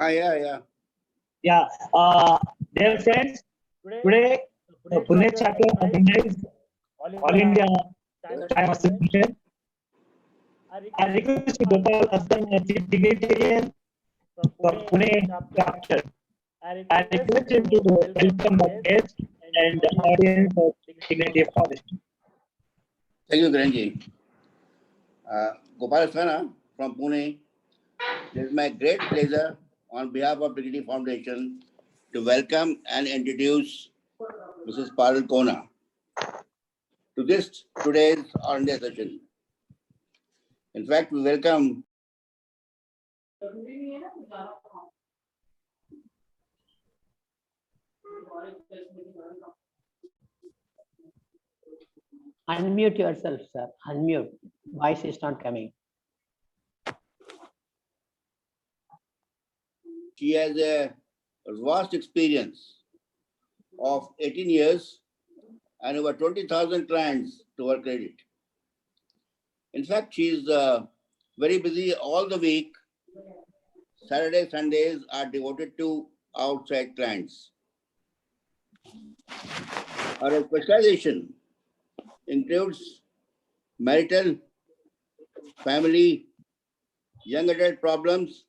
Yeah, yeah. Yeah. Dear friends, today the Pune chapter organized All India Chai Master Mission. I request Gopal Hassan, a chief dignitarian from Pune chapter. I request him to welcome our guest and the audience of Dignity Foundation. Thank you, Kiranji. Gopal Sana from Pune. It is my great pleasure on behalf of Dignity Foundation to welcome and introduce Mrs. Parul Kona to this today's All India session. In fact, we welcome Unmute yourself, sir. Unmute. Voice is not coming. she has a vast experience of 18 years and over 20,000 clients to her credit. In fact, she is very busy all the week. Saturdays, Sundays are devoted to outside clients. Her specialization includes marital, family, young adult problems,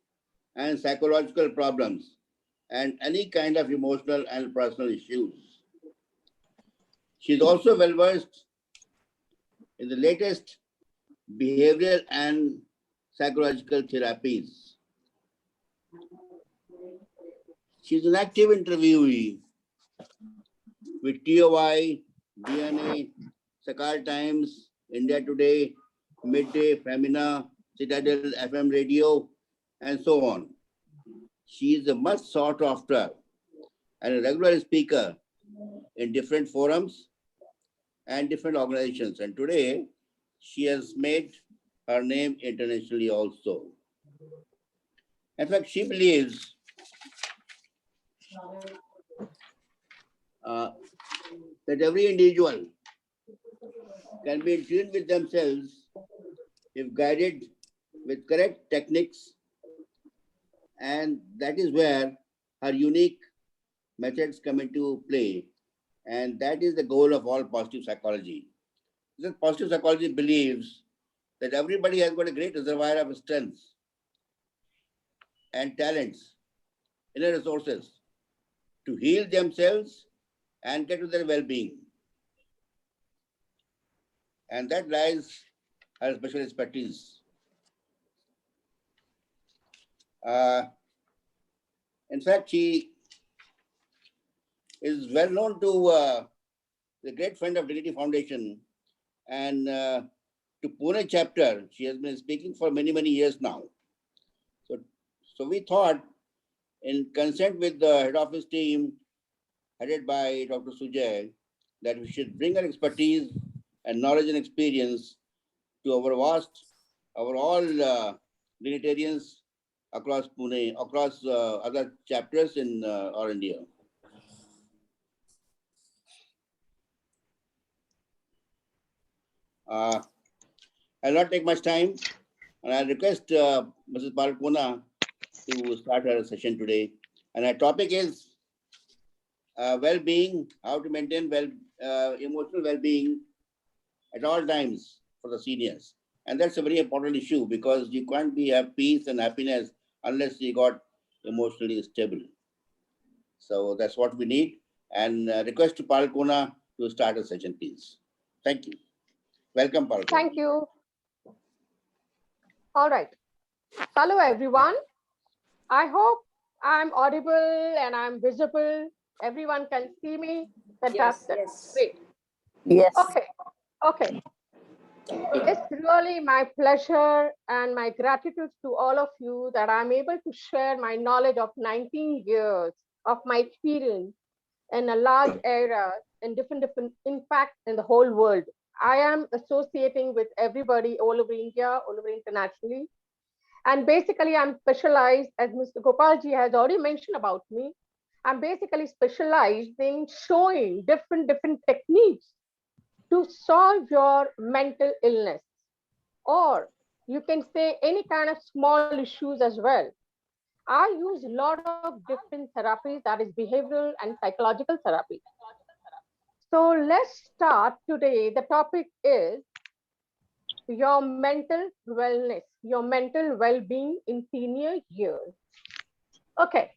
and psychological problems, and any kind of emotional and personal issues. She is also well versed in the latest behavioral and psychological therapies. She is an active interviewee with TOI, DNA, Sakal Times, India Today, Midday, Femina, Citadel, FM Radio, and so on. She is a much sought after and a regular speaker in different forums and different organizations. And today, she has made her name internationally also. In fact, she believes that every individual can be in tune with themselves if guided with correct techniques, and that is where her unique methods come into play, and that is the goal of all positive psychology. This positive psychology believes that everybody has got a great reservoir of strengths and talents, inner resources to heal themselves and get to their well-being. And that lies her special expertise. In fact, she is well known to the great friend of Dignity Foundation and to Pune chapter. She has been speaking for many, many years now. So we thought, in consent with the head office team headed by Dr. Sujay, that we should bring our expertise and knowledge and experience to our all dignitarians across Pune, across other chapters in All India. I'll not take much time, and I request Mrs. Parul Kona to start her session today. And our topic is well-being, how to maintain emotional well-being at all times for the seniors. And that's a very important issue because you can't have peace and happiness unless you got emotionally stable. So that's what we need. And request to Parul Kona to start a session, please. Thank you. Welcome, Parul. Thank you. All right. Hello, everyone. I hope I'm audible and I'm visible. Everyone can see me. Fantastic. Yes. Great. Yes. Okay. It's really my pleasure and my gratitude to all of you that I'm able to share my knowledge of 19 years of my experience in a large area in different impact in the whole world. I am associating with everybody all over India, all over internationally. And basically, I'm specialized, as Mr. Gopalji has already mentioned about me, I'm basically specialized in showing different techniques to solve your mental illness, or you can say any kind of small issues as well. I use a lot of different therapies, that is behavioral and psychological therapy. So let's start today. The topic is your mental wellness, your mental well-being in senior years. Okay,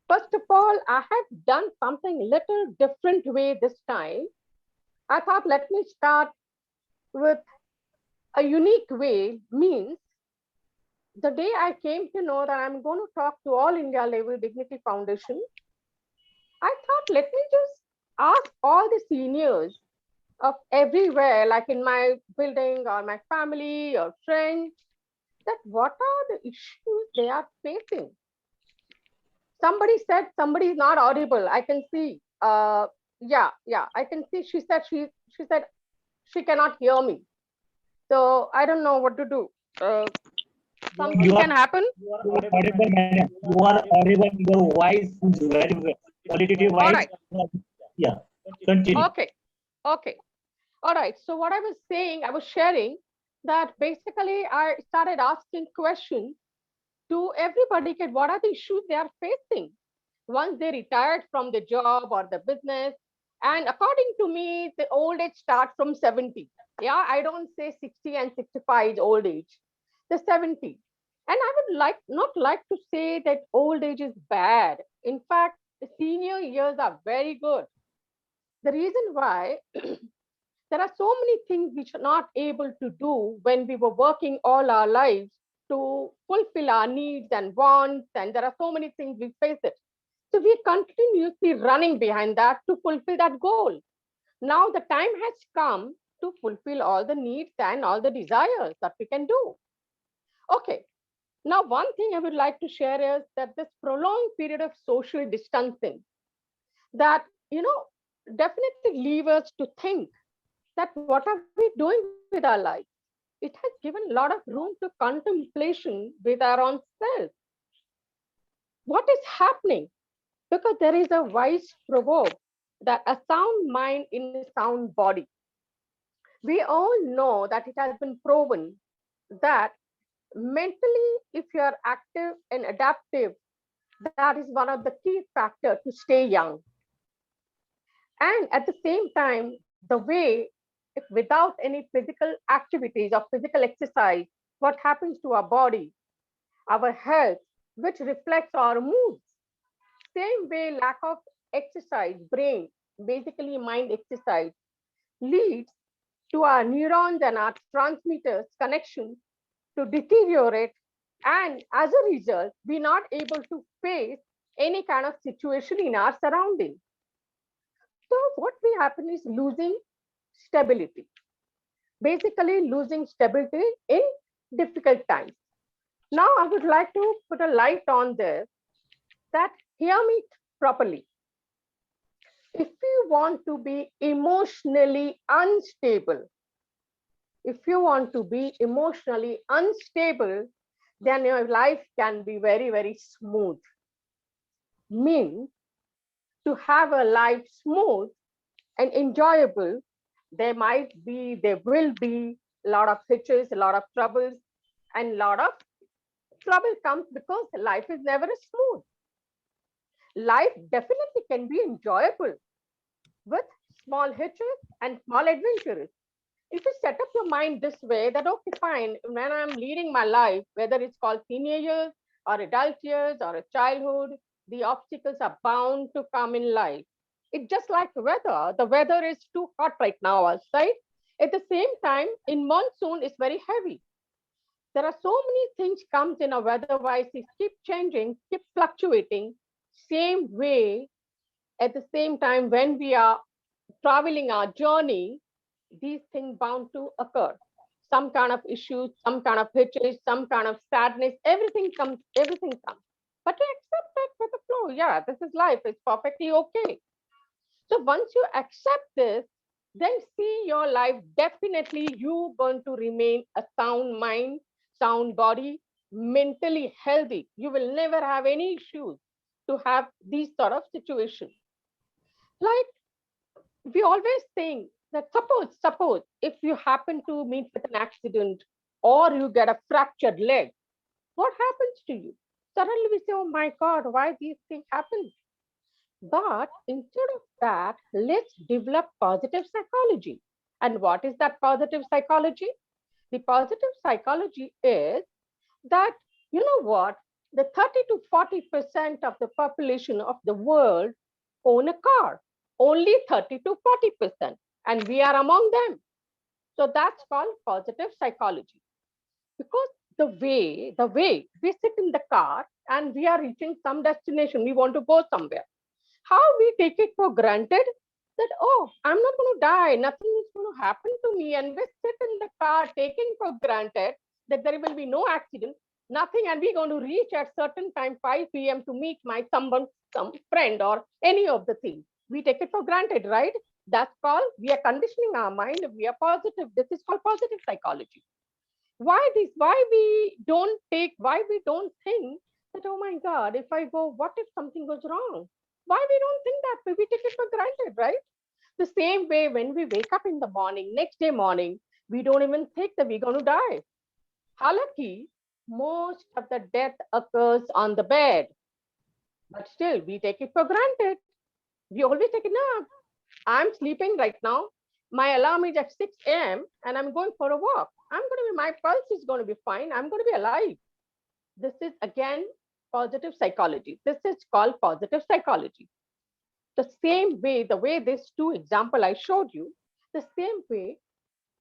first of all, I have done something little different way this time. I thought let me start with a unique way, means the day I came to know that I'm going to talk to All India level Dignity Foundation, I thought let me just ask all the seniors of everywhere, like in my building or my family or friends, that what are the issues they are facing. Somebody said somebody is not audible. I can see. Yeah, I can see. She said she cannot hear me. So I don't know what to do. Something You are can happen. audible, madam. You are audible. Your voice is very well. Qualitative All wise. right. Yeah. Continue. Okay. Okay. All right. So what I was saying, I was sharing that basically I started asking questions to everybody. What are the issues they are facing once they retired from the job or the business? And according to me, the old age starts from 70. Yeah, I don't say 60 and 65 is old age. The 70. And I would not like to say that old age is bad. In fact, the senior years are very good. The reason why, there are so many things we are not able to do when we were working all our lives to fulfill our needs and wants, and there are so many things we face it. So we continuously running behind that to fulfill that goal. Now the time has come to fulfill all the needs and all the desires that we can do. Okay. Now, one thing I would like to share is that this prolonged period of social distancing that, definitely leave us to think that what are we doing with our life? It has given a lot of room to contemplation with our own self. What is happening? Because there is a wise proverb that a sound mind in a sound body. We all know that it has been proven that mentally, if you are active and adaptive, that is one of the key factors to stay young. And at the same time, the way, if without any physical activities or physical exercise, what happens to our body, our health, which reflects our moods. Same way, lack of exercise, brain, basically mind exercise, leads to our neurons and our transmitters connection to deteriorate. And as a result, we're not able to face any kind of situation in our surroundings. So what will happen is losing stability, basically losing stability in difficult times. Now I would like to put a light on this, that hear me properly. If you want to be emotionally unstable, if you want to be emotionally unstable, then your life can be very, very smooth. Means to have a life smooth and enjoyable, there will be a lot of hitches, a lot of troubles, and a lot of trouble comes because life is never smooth. Life definitely can be enjoyable with small hitches and small adventures. If you set up your mind this way, that okay, fine, when I'm leading my life, whether it's called senior years or adult years or a childhood, the obstacles are bound to come in life. It's just like weather. The weather is too hot right now outside. At the same time, in monsoon, it's very heavy. There are so many things comes in a weather-wise, it keep changing, keep fluctuating. Same way, at the same time, when we are traveling our journey, these things bound to occur. Some kind of issues, some kind of hitches, some kind of sadness, everything comes, everything comes. But we accept that with the flow. Yeah, this is life, it's perfectly okay. So once you accept this, then see your life, definitely you going to remain a sound mind, sound body, mentally healthy. You will never have any issues to have these sort of situations. Like we always think that suppose if you happen to meet with an accident or you get a fractured leg, what happens to you? Suddenly we say, oh my God, why these things happen? But instead of that, let's develop positive psychology. And what is that positive psychology? The positive psychology is that, you know what, the 30 to 40% of the population of the world own a car, only 30 to 40%, and we are among them. So that's called positive psychology. Because the way we sit in the car and we are reaching some destination, we want to go somewhere, how we take it for granted that, oh, I'm not going to die, nothing is going to happen to me, and we sit in the car taking for granted that there will be no accident, nothing, and we're going to reach at certain time 5 p.m. to meet my someone, some friend or any of the things. We take it for granted, right? That's called, we are conditioning our mind, we are positive. This is called positive psychology. Why we don't think that, oh my God, if I go, what if something goes wrong? Why we don't think that way? We take it for granted, right? The same way when we wake up in the morning, next day morning, we don't even think that we're going to die. Halaki, most of the death occurs on the bed, but still we take it for granted. We always take it, no, I'm sleeping right now. My alarm is at 6 a.m. and I'm going for a walk. My pulse is going to be fine. I'm going to be alive. This is again positive psychology. This is called positive psychology. The same way, the way these two example I showed you, the same way,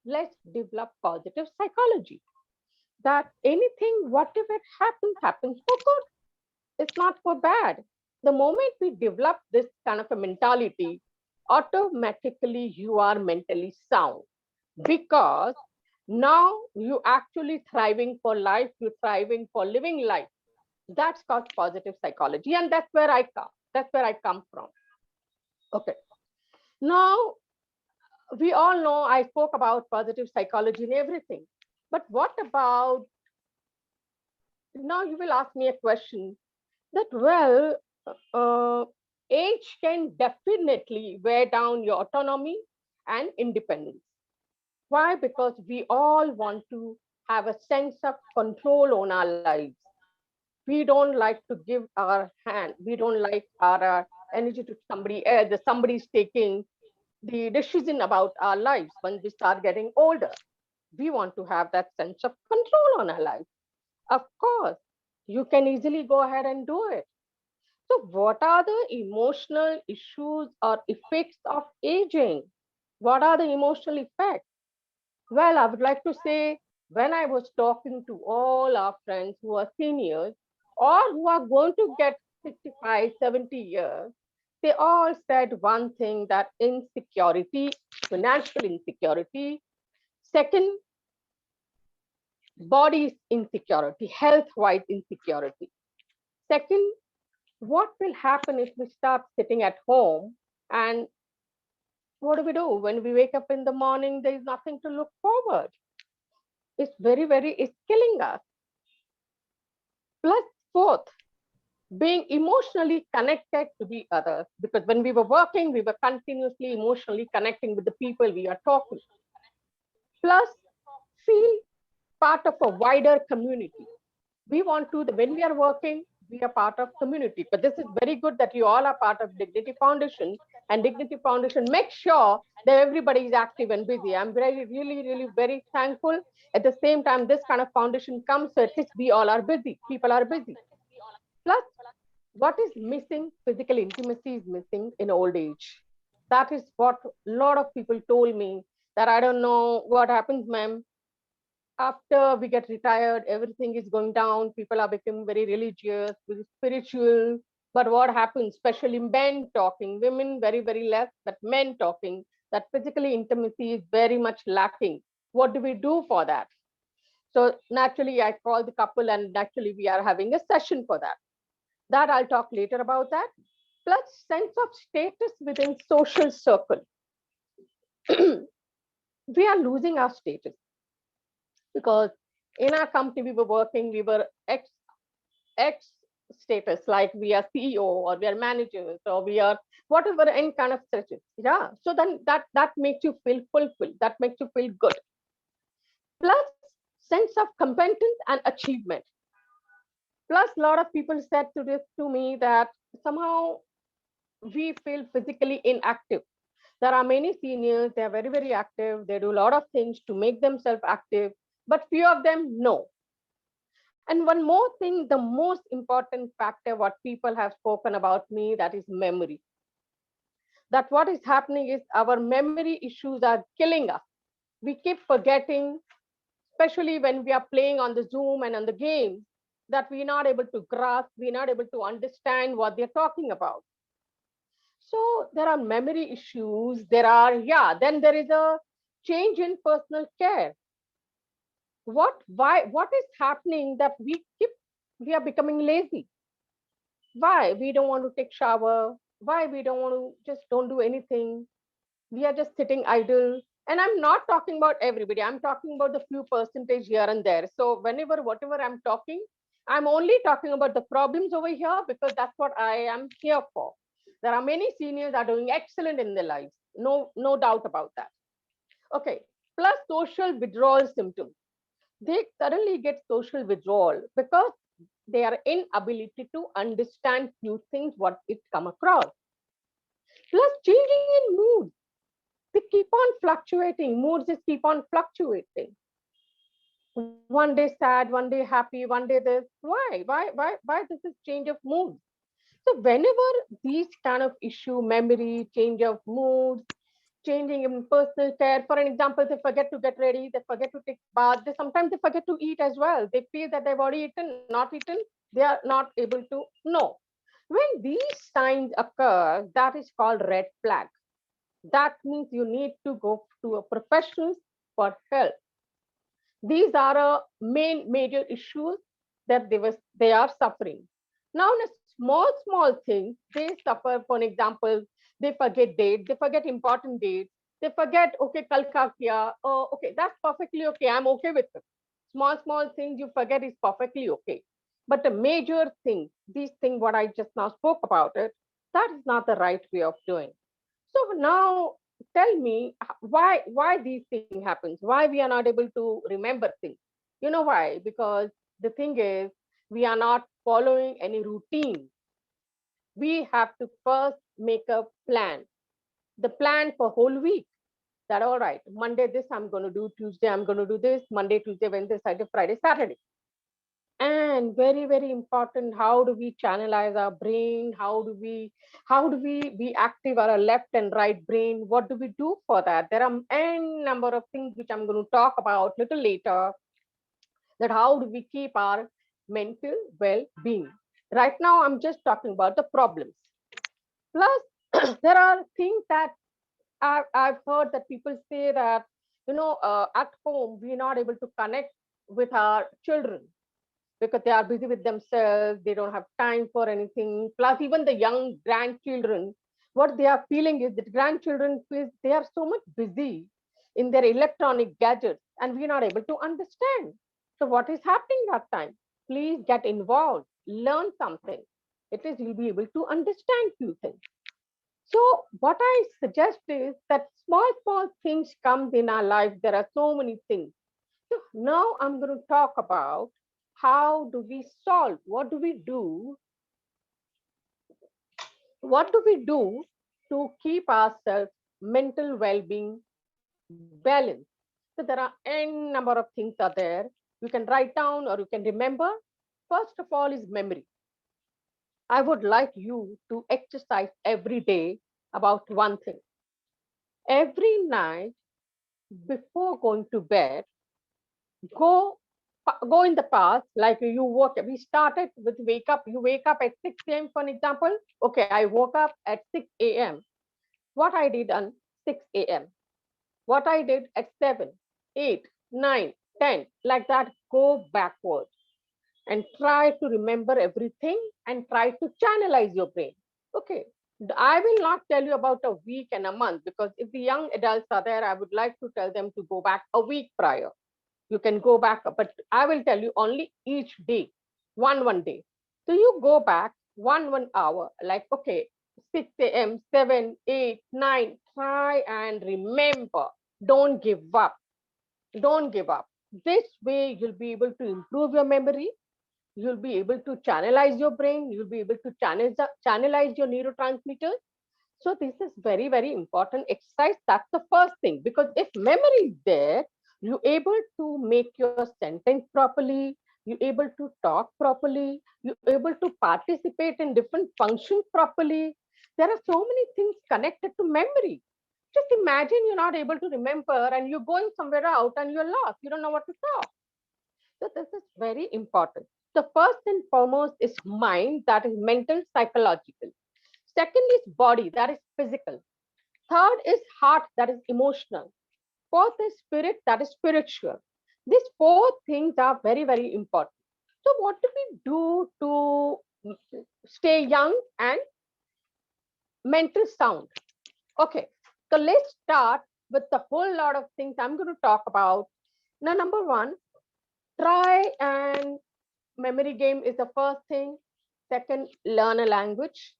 let's develop positive psychology. That anything, whatever happens, happens for good. It's not for bad. The moment we develop this kind of a mentality, automatically you are mentally sound, because now you actually thriving for life, you're thriving for living life. That's called positive psychology, and that's where I come. That's where I come from. Okay. Now we all know I spoke about positive psychology and everything. But what about, now you will ask me a question that, well, uh, age can definitely wear down your autonomy and independence. Why? Because we all want to have a sense of control on our lives. We don't like to give our hand. We don't like our energy to somebody else. Somebody's taking the decision about our lives when we start getting older. We want to have that sense of control on our life. Of course, you can easily go ahead and do it. So, what are the emotional issues or effects of aging? What are the emotional effects? Well, I would like to say, when I was talking to all our friends who are seniors or who are going to get 65, 70 years, they all said one thing, that insecurity, financial insecurity, second, body insecurity, health wise insecurity. Second, what will happen if we start sitting at home, and what do we do when we wake up in the morning? There is nothing to look forward. It's killing us. Plus, fourth, being emotionally connected to the others. Because when we were working, we were continuously emotionally connecting with the people we are talking. Plus, feel part of a wider community. We want to, when we are working, we are part of community. But this is very good that you all are part of Dignity Foundation, and Dignity Foundation makes sure that everybody is active and busy. I'm really very thankful. At the same time, this kind of foundation comes, so at least we all are busy. People are busy. Plus, what is missing? Physical intimacy is missing in old age. That is what a lot of people told me, that I don't know what happens, ma'am. After we get retired, everything is going down. People are becoming very religious, very spiritual. But what happens, especially men talking, women very less, but men talking, that physically intimacy is very much lacking. What do we do for that? So naturally, I call the couple, and naturally, we are having a session for that. That I'll talk later about that. Plus, sense of status within social circle. We are losing our status, because in our company we were working, we were X status, like we are CEO or we are managers or we are whatever any kind of status. Yeah. So then that makes you feel fulfilled. That makes you feel good. Plus, sense of competence and achievement. Plus, a lot of people said to me that somehow we feel physically inactive. There are many seniors, they are very, very active. They do a lot of things to make themselves active, but few of them no. And one more thing, the most important factor, what people have spoken about me, that is memory. That what is happening is our memory issues are killing us. We keep forgetting, especially when we are playing on the Zoom and on the game, that we're not able to grasp, we're not able to understand what they're talking about. So there are memory issues. Then there is a change in personal care. What is happening that we are becoming lazy? Why? We don't want to take shower. Why we don't want to just don't do anything? We are just sitting idle. And I'm not talking about everybody. I'm talking about the few percentage here and there. So whatever I'm talking, I'm only talking about the problems over here because that's what I am here for. There are many seniors are doing excellent in their lives. No doubt about that. Okay. Plus social withdrawal symptoms. They suddenly get social withdrawal because their inability to understand few things what it come across. Plus changing in mood. They keep on fluctuating. Moods just keep on fluctuating. One day sad, one day happy, one day this. Why this is change of mood? So whenever these kind of issue, memory, change of moods, changing in personal care, for an example, they forget to get ready, they forget to take bath, sometimes they forget to eat as well. They feel that they've already eaten, not eaten, they are not able to know. When these signs occur, that is called red flag. That means you need to go to a professional for help. These are major issues that they are suffering. Now, in a small things, they suffer. For example, they forget dates, they forget important dates, they forget, okay, kal ka kiya. Oh, okay, that's perfectly okay. I'm okay with it. Small things you forget is perfectly okay. But the major thing, these things, what I just now spoke about it, that is not the right way of doing. So now tell me why these things happens, why we are not able to remember things. You know why? Because the thing is we are not following any routine. We have to first make a plan, the plan for whole week. That all right, Monday this I'm going to do, Tuesday I'm going to do this, Monday, Tuesday, Wednesday, Friday, Saturday. And very, very important, how do we channelize our brain? How do we be active our left and right brain? What do we do for that? There are n number of things which I'm going to talk about little later, that how do we keep our mental well-being. Right now I'm just talking about the problems. Plus there are things that I've heard that people say that at home we're not able to connect with our children because they are busy with themselves, they don't have time for anything. Plus, even the young grandchildren, what they are feeling is that grandchildren feel they are so much busy in their electronic gadgets and we're not able to understand. So, what is happening that time? Please get involved, learn something. At least you'll be able to understand few things. So, what I suggest is that small things comes in our life. There are so many things. So now I'm going to talk about how do we solve, what do we do to keep ourselves mental well-being balanced. So there are n number of things are there. You can write down or you can remember. First of all is memory. I would like you to exercise every day about one thing. Every night before going to bed, go go in the past, like you woke up. We started with wake up. You wake up at 6 a.m. for an example. Okay, I woke up at 6 a.m. What I did on 6 a.m. What I did at 7, 8, 9, 10, like that. Go backwards and try to remember everything and try to channelize your brain. Okay. I will not tell you about a week and a month because if the young adults are there, I would like to tell them to go back a week prior. You can go back, but I will tell you only each day, one day. So you go back one hour, like, okay, 6 a.m., 7, 8, 9, try and remember. Don't give up. Don't give up. This way you'll be able to improve your memory. you'll be able to channelize your brain, you'll be able to channelize your neurotransmitters. So this is very, very important exercise. That's the first thing, because if memory is there, you're able to make your sentence properly, you're able to talk properly, you're able to participate in different functions properly. There are so many things connected to memory. Just imagine you're not able to remember and you're going somewhere out and you're lost. You don't know what to talk. So this is very important. The first and foremost is mind, that is mental, psychological. Second is body, that is physical. Third is heart, that is emotional. Fourth is spirit, that is spiritual. These four things are very, very important. So what do we do to stay young and mental sound? Okay, so let's start with the whole lot of things I'm going to talk about. Now, number one, try and memory game is the first thing. Second, learn a language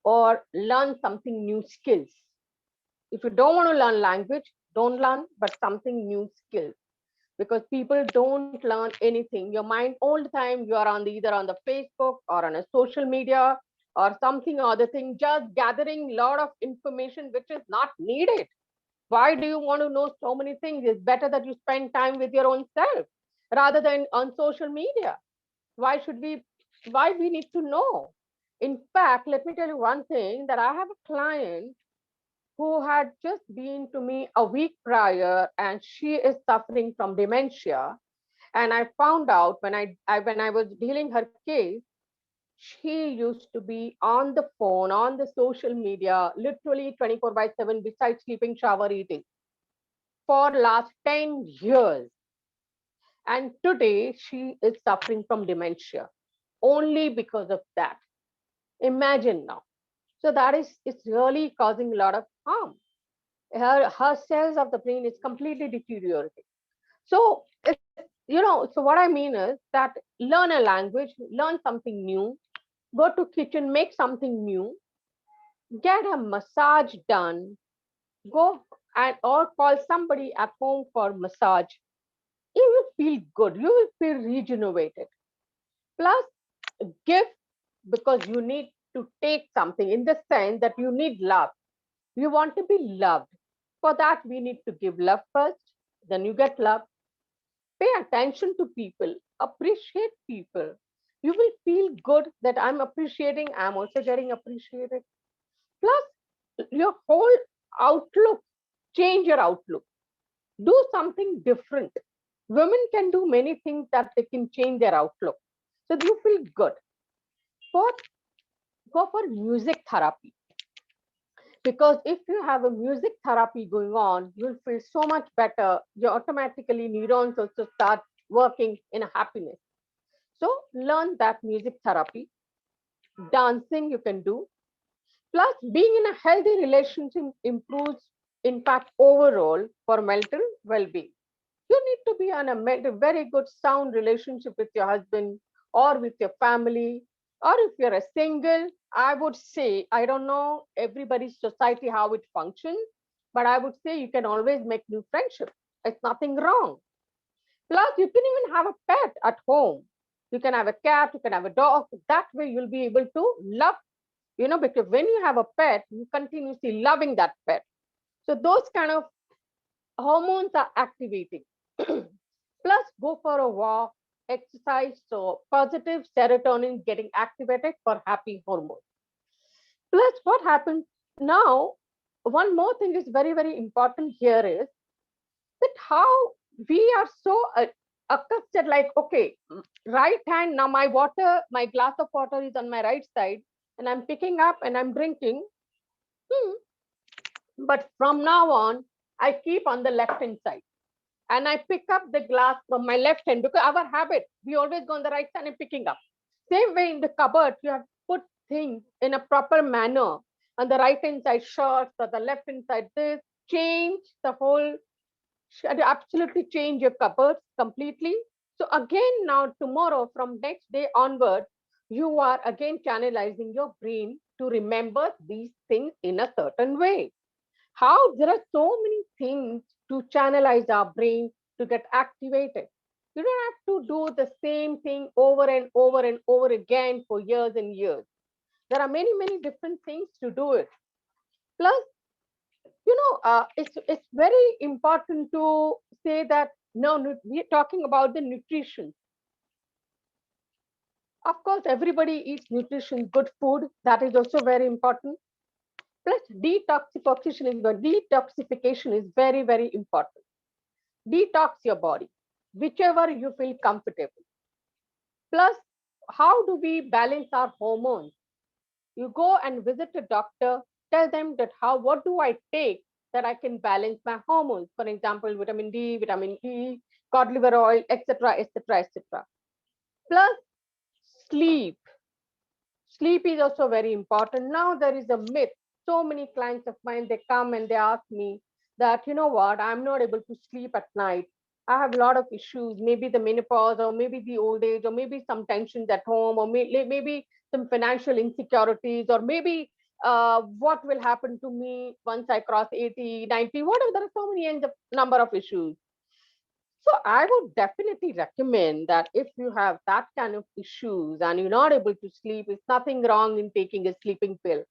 or learn something new skills. If you don't want to learn language, don't learn, but something new skills. Because people don't learn anything. Your mind all the time, you are on either on the Facebook or on a social media or something or other thing, just gathering a lot of information which is not needed. Why do you want to know so many things? It's better that you spend time with your own self rather than on social media. Why should we, why we need to know? In fact, let me tell you one thing, that I have a client who had just been to me a week prior, and she is suffering from dementia. And I found out when I was dealing her case, she used to be on the phone, on the social media, literally 24/7, besides sleeping, shower, eating, for last 10 years. And today she is suffering from dementia only because of that. Imagine now. So that is, it's really causing a lot of harm. Her cells of the brain is completely deteriorating. So it's, so what I mean is that learn a language, learn something new, go to kitchen, make something new, get a massage done, go and or call somebody at home for massage. You will feel good, you will feel regenerated. Plus, give, because you need to take something in the sense that you need love. You want to be loved. For that, we need to give love first, then you get love. Pay attention to people, appreciate people. You will feel good that I'm appreciating, I'm also getting appreciated. Plus, your whole outlook, change your outlook. Do something different. Women can do many things that they can change their outlook. So you feel good. Fourth, go for music therapy. Because if you have a music therapy going on, you'll feel so much better. Your automatically neurons also start working in a happiness. So learn that music therapy. Dancing you can do. Plus, being in a healthy relationship improves, in fact, overall for mental well-being. You need to be on a very good, sound relationship with your husband or with your family. Or if you're a single, I would say, I don't know everybody's society how it functions, but I would say you can always make new friendships. It's nothing wrong. Plus, you can even have a pet at home. You can have a cat, you can have a dog. That way, you'll be able to love, because when you have a pet, you continuously loving that pet. So those kind of hormones are activating. Plus, go for a walk, exercise. So positive serotonin getting activated for happy hormones. Plus, what happens now? One more thing is very, very important here is that how we are so accustomed, like, okay, right hand, now my glass of water is on my right side and I'm picking up and I'm drinking. But from now on, I keep on the left hand side and I pick up the glass from my left hand, because our habit, we always go on the right side and picking up. Same way in the cupboard, you have put things in a proper manner. On the right hand side, shirts, or the left hand side, this, change the whole, should absolutely change your cupboards completely. So again, now tomorrow, from next day onward, you are again channelizing your brain to remember these things in a certain way. How there are so many things to channelize our brain to get activated. You don't have to do the same thing over and over and over again for years and years. There are many, many different things to do it. Plus, it's very important to say that now we're talking about the nutrition. Of course, everybody eats nutrition, good food. That is also very important. Plus, detoxification is very, very important. Detox your body, whichever you feel comfortable. Plus, how do we balance our hormones? You go and visit a doctor, tell them that what do I take that I can balance my hormones? For example, vitamin D, vitamin E, cod liver oil, etc., etc., etc. Plus, sleep. Sleep is also very important. Now there is a myth. So many clients of mine, they come and they ask me that, you know what, I'm not able to sleep at night. I have a lot of issues, maybe the menopause, or maybe the old age, or maybe some tensions at home, or maybe some financial insecurities, or maybe what will happen to me once I cross 80, 90, whatever. There are so many number of issues. So I would definitely recommend that if you have that kind of issues and you're not able to sleep, there's nothing wrong in taking a sleeping pill.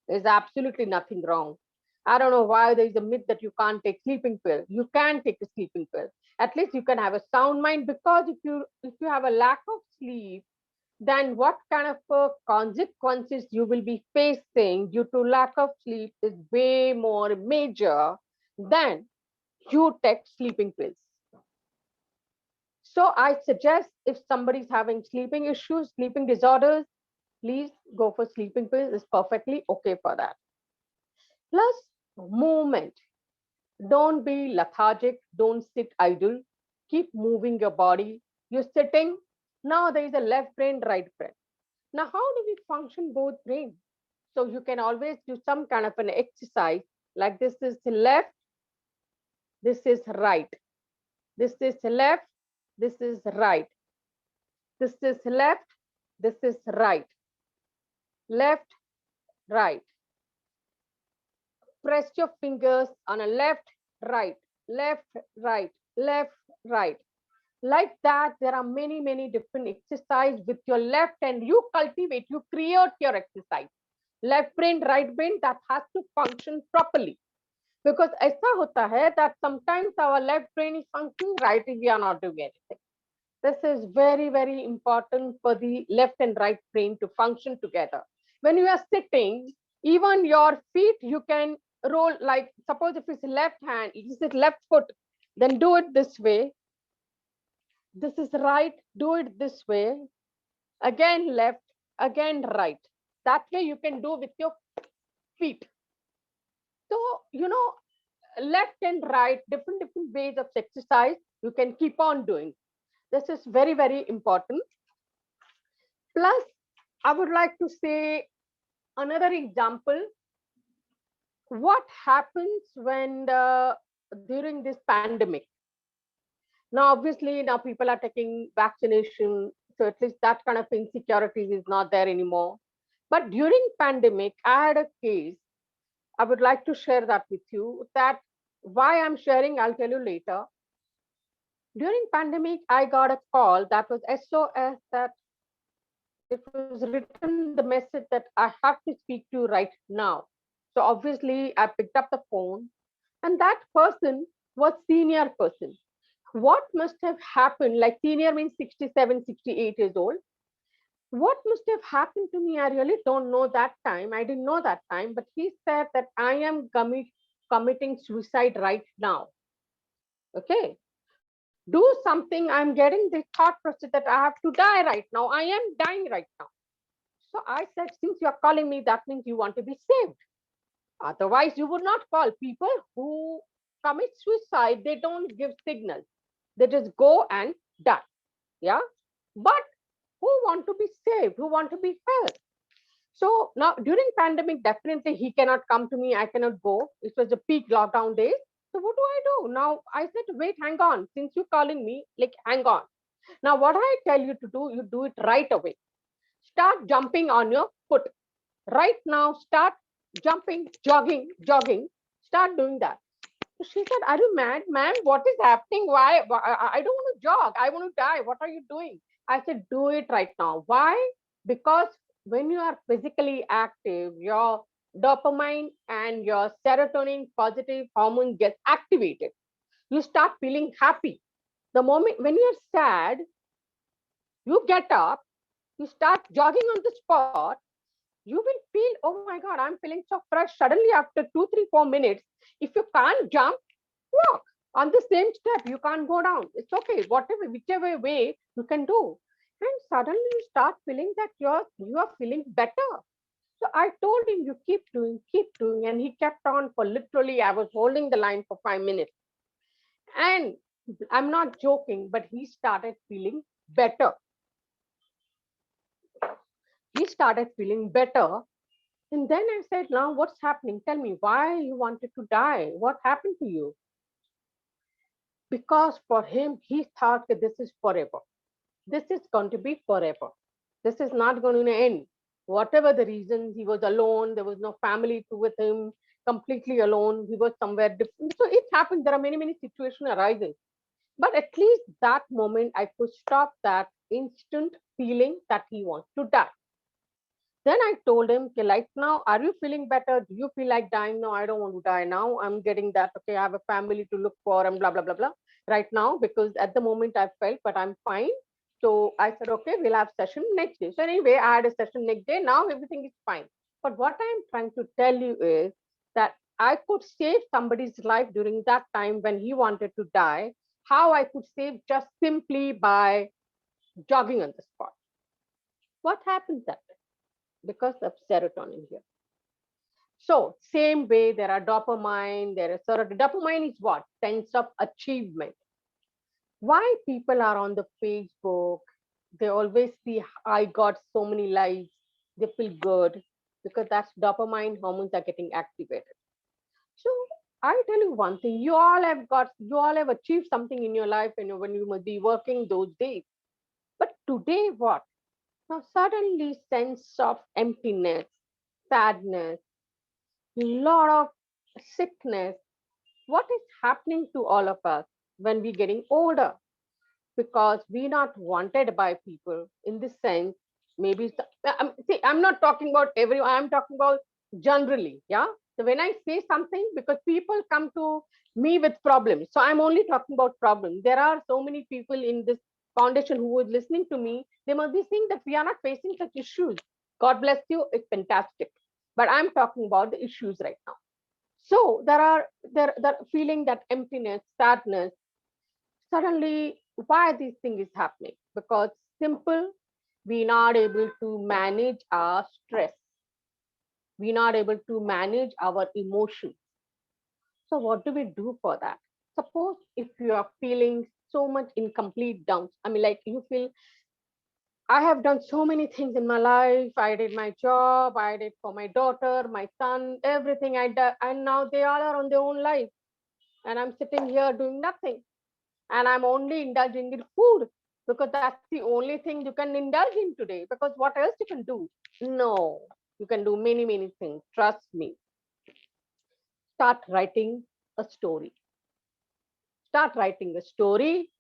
There's absolutely nothing wrong. I don't know why there is a myth that you can't take sleeping pill. You can take a sleeping pill. At least you can have a sound mind, because if you have a lack of sleep, then what kind of consequences you will be facing due to lack of sleep is way more major than you take sleeping pills. So I suggest if somebody's having sleeping issues, sleeping disorders, please go for sleeping pills. It's perfectly okay for that. Plus, movement. Don't be lethargic. Don't sit idle. Keep moving your body. You're sitting. Now there is a left brain, right brain. Now, how do we function both brains? So you can always do some kind of an exercise like this is left, this is right. This is left, this is right. This is left, this is right. Left, right. Press your fingers on a left, right, left, right, left, right. Like that, there are many, many different exercise with your left, and you cultivate, you create your exercise. Left brain, right brain, that has to function properly. Because ऐसा होता है that sometimes our left brain is functioning, right, we are not doing anything. This is very, very important for the left and right brain to function together. When you are sitting, even your feet, you can roll, like suppose if it's left hand, this is left foot, then do it this way. This is right, do it this way. Again left, again right. That way you can do with your feet. So, left and right, different ways of exercise, you can keep on doing. This is very, very important. Plus, I would like to say another example. What happens when during this pandemic? Now, obviously, now people are taking vaccination, so at least that kind of insecurities is not there anymore. But during pandemic, I had a case. I would like to share that with you. That why I'm sharing, I'll tell you later. During pandemic, I got a call that was SOS, that it was written the message that I have to speak to you right now. So obviously I picked up the phone, and that person was senior person. What must have happened, like senior means 67, 68 years old. What must have happened to me? I really don't know that time. I didn't know that time, but he said that I am committing suicide right now. Okay. Do something. I'm getting the thought process that I have to die right now. I am dying right now. So I said, since you're calling me, that means you want to be saved. Otherwise, you would not call. People who commit suicide, they don't give signals. They just go and die. Yeah. But who want to be saved? Who want to be helped? So now during pandemic, definitely he cannot come to me. I cannot go. It was a peak lockdown days. So what do I do? Now I said, wait, hang on. Since you're calling me, like, hang on. Now what I tell you to do, you do it right away. Start jumping on your foot. Right now, start jumping, jogging. Start doing that. So she said, "Are you mad, ma'am? What is happening? Why? I don't want to jog. I want to die. What are you doing?" I said, "Do it right now." Why? Because when you are physically active, your dopamine and your serotonin positive hormone gets activated. You start feeling happy. The moment when you're sad, you get up, you start jogging on the spot, you will feel, oh my God, I'm feeling so fresh. Suddenly, after 2, 3, 4 minutes, if you can't jump, walk on the same step. You can't go down. It's okay. Whatever, whichever way you can do. And suddenly you start feeling that you are feeling better. So I told him, you keep doing. And he kept on for literally, I was holding the line for 5 minutes. And I'm not joking, but he started feeling better. He started feeling better. And then I said, now what's happening? Tell me why you wanted to die. What happened to you? Because for him, he thought that this is forever. This is going to be forever. This is not going to end. Whatever the reasons, he was alone. There was no family to with him, completely alone. He was somewhere different. So it happened. There are many, many situations arising. But at least that moment, I could stop that instant feeling that he wants to die. Then I told him, okay, like now, are you feeling better? Do you feel like dying? No, I don't want to die now. I'm getting that. Okay, I have a family to look for and blah, blah, blah, blah. Right now, because at the moment I felt, but I'm fine. So I said, okay, we'll have session next day. So anyway, I had a session next day. Now everything is fine. But what I'm trying to tell you is that I could save somebody's life during that time when he wanted to die. How I could save just simply by jogging on the spot. What happens that day? Because of serotonin here. So same way there are dopamine, there is serotonin. Dopamine is what? Sense of achievement. Why people are on the Facebook, they always see, I got so many likes, they feel good because that's dopamine hormones are getting activated. So I tell you one thing, you all have achieved something in your life and when you must be working those days. But today what? Now suddenly sense of emptiness, sadness, lot of sickness. What is happening to all of us when we're getting older? Because we're not wanted by people in this sense. Maybe see, I'm not talking about everyone. I'm talking about generally. Yeah. So when I say something, because people come to me with problems, so I'm only talking about problems. There are so many people in this foundation who is listening to me. They must be saying that we are not facing such issues. God bless you. It's fantastic. But I'm talking about the issues right now. So there feeling that emptiness, sadness. Suddenly, why this thing is happening? Because simple, we're not able to manage our stress. We're not able to manage our emotions. So what do we do for that? Suppose if you are feeling so much incomplete downs, I mean, like you feel, I have done so many things in my life. I did my job, I did for my daughter, my son, everything I did, and now they all are on their own life. And I'm sitting here doing nothing. And I'm only indulging in food because that's the only thing you can indulge in today. Because what else you can do? No, you can do many, many things. Trust me. Start writing a story. Start writing a story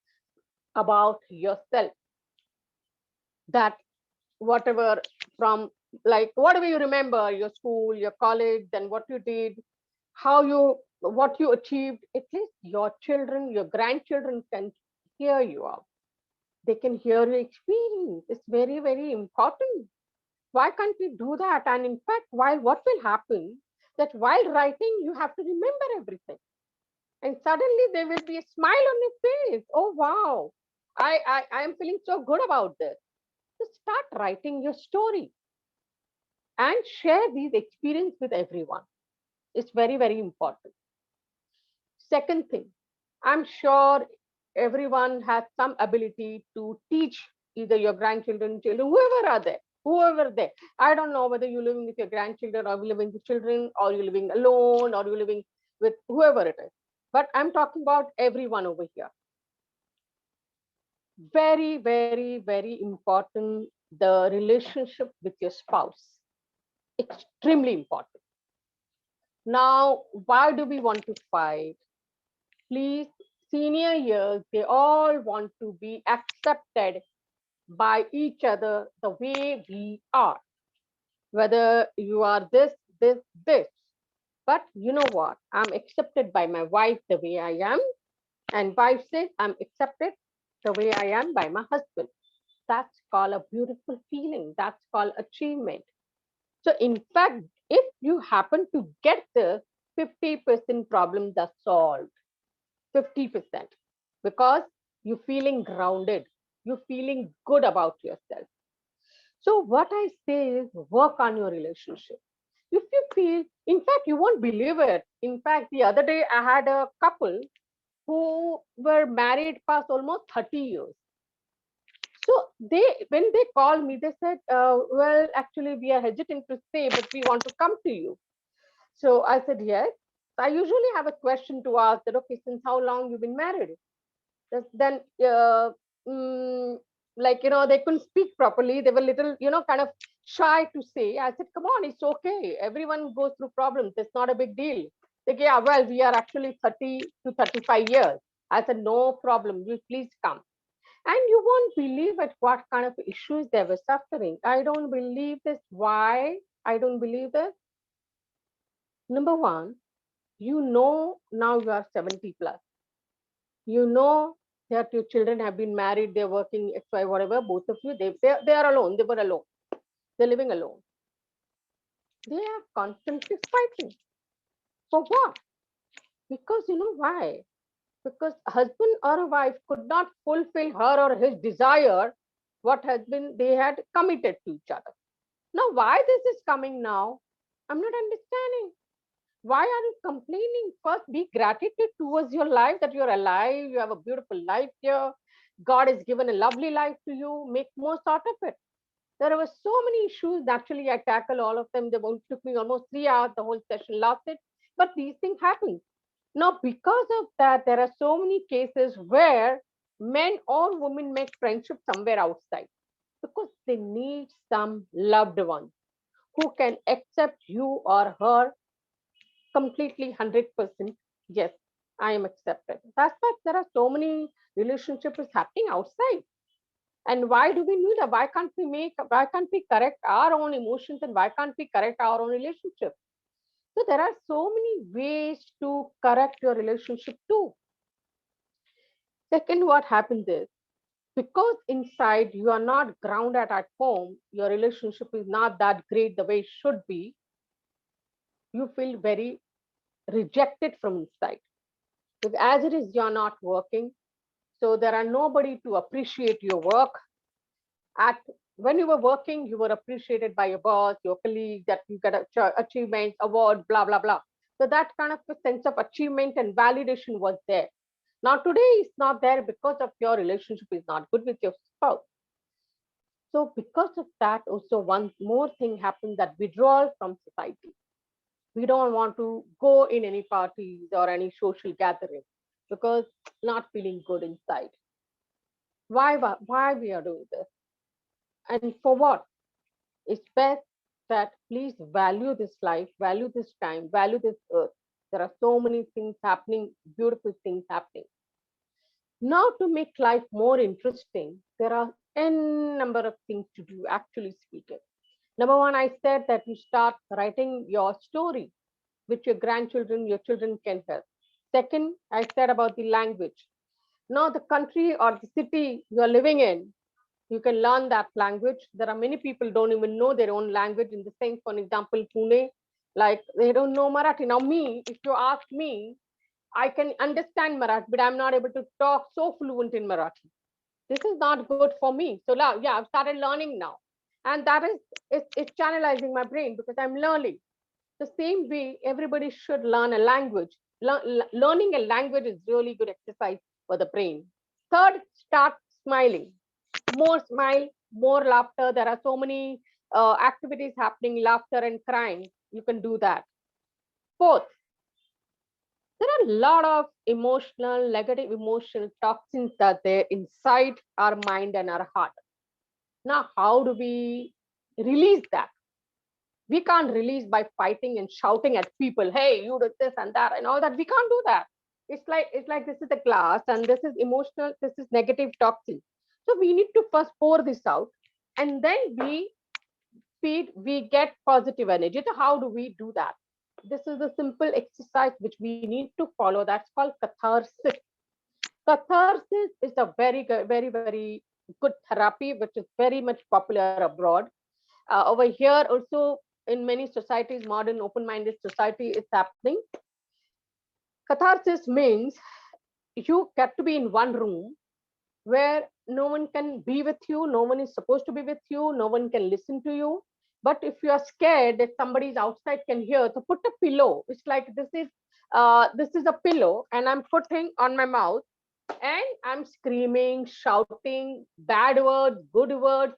about yourself. That whatever from like whatever you remember, your school, your college, then what you did, how you what you achieved, at least your children, your grandchildren can hear you out. They can hear your experience. It's very, very important. Why can't we do that? And in fact, what will happen that while writing, you have to remember everything. And suddenly there will be a smile on your face. Oh wow. I am feeling so good about this. So start writing your story and share these experiences with everyone. It's very, very important. Second thing, I'm sure everyone has some ability to teach either your grandchildren, children, whoever there. I don't know whether you're living with your grandchildren or you're living with children or you're living alone or you're living with whoever it is. But I'm talking about everyone over here. Very, very, very important, the relationship with your spouse. Extremely important. Now, why do we want to fight? please, senior years, they all want to be accepted by each other the way we are. Whether you are this. But you know what? I'm accepted by my wife the way I am, and wife says I'm accepted the way I am by my husband. That's called a beautiful feeling. That's called achievement. So, in fact, if you happen to get this, 50% problems are solved. 50%. Because you're feeling grounded, you're feeling good about yourself. So, what I say is work on your relationship. If you feel, in fact, you won't believe it. In fact, the other day I had a couple who were married past almost 30 years. So when they called me, they said, well, actually, we are hesitant to say, but we want to come to you. So I said, yes. I usually have a question to ask that, okay, since how long you've been married? Then, mm, like, they couldn't speak properly. They were little, kind of shy to say. I said, come on, it's okay. Everyone goes through problems. It's not a big deal. They go, yeah, well, we are actually 30 to 35 years. I said, no problem. You please come. And you won't believe at what kind of issues they were suffering. I don't believe this. Why? I don't believe this. Number one, now you are 70 plus. You know that your children have been married, they're working, XY, whatever, both of you, they are alone. They were alone. They're living alone. They are constantly fighting. For what? Because you know why? Because a husband or a wife could not fulfill her or his desire, what has been they had committed to each other. Now, why this is coming now? I'm not understanding. Why are you complaining? First, be gratitude towards your life that you're alive. You have a beautiful life here. God has given a lovely life to you. Make most out of it. There were so many issues. Naturally, I tackle all of them. They took me almost 3 hours. The whole session lasted. But these things happen. Now, because of that, there are so many cases where men or women make friendship somewhere outside because they need some loved one who can accept you or her completely 100%. Yes, I am accepted. That's why there are so many relationships happening outside. And why do we need that? Why can't we correct our own emotions and why can't we correct our own relationship? So there are so many ways to correct your relationship too. Second, what happens is because inside you are not grounded at home, your relationship is not that great the way it should be, you feel very rejected from inside. Because as it is, you're not working. So there are nobody to appreciate your work. At when you were working, you were appreciated by your boss, your colleague, that you get achievements, award, blah, blah, blah. So that kind of a sense of achievement and validation was there. Now today it's not there because of your relationship is not good with your spouse. So because of that, also one more thing happens that withdrawal from society. We don't want to go in any parties or any social gathering because not feeling good inside. Why we are doing this? And for what? It's best that please value this life, value this time, value this earth. There are so many things happening, beautiful things happening. Now, to make life more interesting, there are n number of things to do, actually speaking. Number one, I said that you start writing your story, which your grandchildren, your children can help. Second, I said about the language. Now, the country or the city you are living in, you can learn that language. There are many people don't even know their own language. In the same, for example, Pune, like they don't know Marathi. Now, me, if you ask me, I can understand Marathi, but I'm not able to talk so fluent in Marathi. This is not good for me. So now, yeah, I've started learning now. And that is, it's channelizing my brain because I'm learning. The same way, everybody should learn a language. Learning a language is really good exercise for the brain. Third, start smiling. More smile, more laughter. There are so many activities happening, laughter and crying. You can do that. Fourth, there are a lot of emotional, negative emotional toxins that are inside our mind and our heart. Now, how do we release that? We can't release by fighting and shouting at people, hey, you did this and that and all that. We can't do that. It's like this is the glass and this is emotional, this is negative toxin. So we need to first pour this out, and then we get positive energy. So how do we do that? This is a simple exercise which we need to follow. That's called catharsis. Catharsis is a very good therapy, which is very much popular abroad. Over here also, in many societies, modern open-minded society, is happening. Catharsis means you get to be in one room where no one can be with you, no one is supposed to be with you, no one can listen to you. But if you are scared that somebody's outside can hear, so put a pillow. It's like this is a pillow, and I'm putting on my mouth, and I'm screaming, shouting, bad words, good words.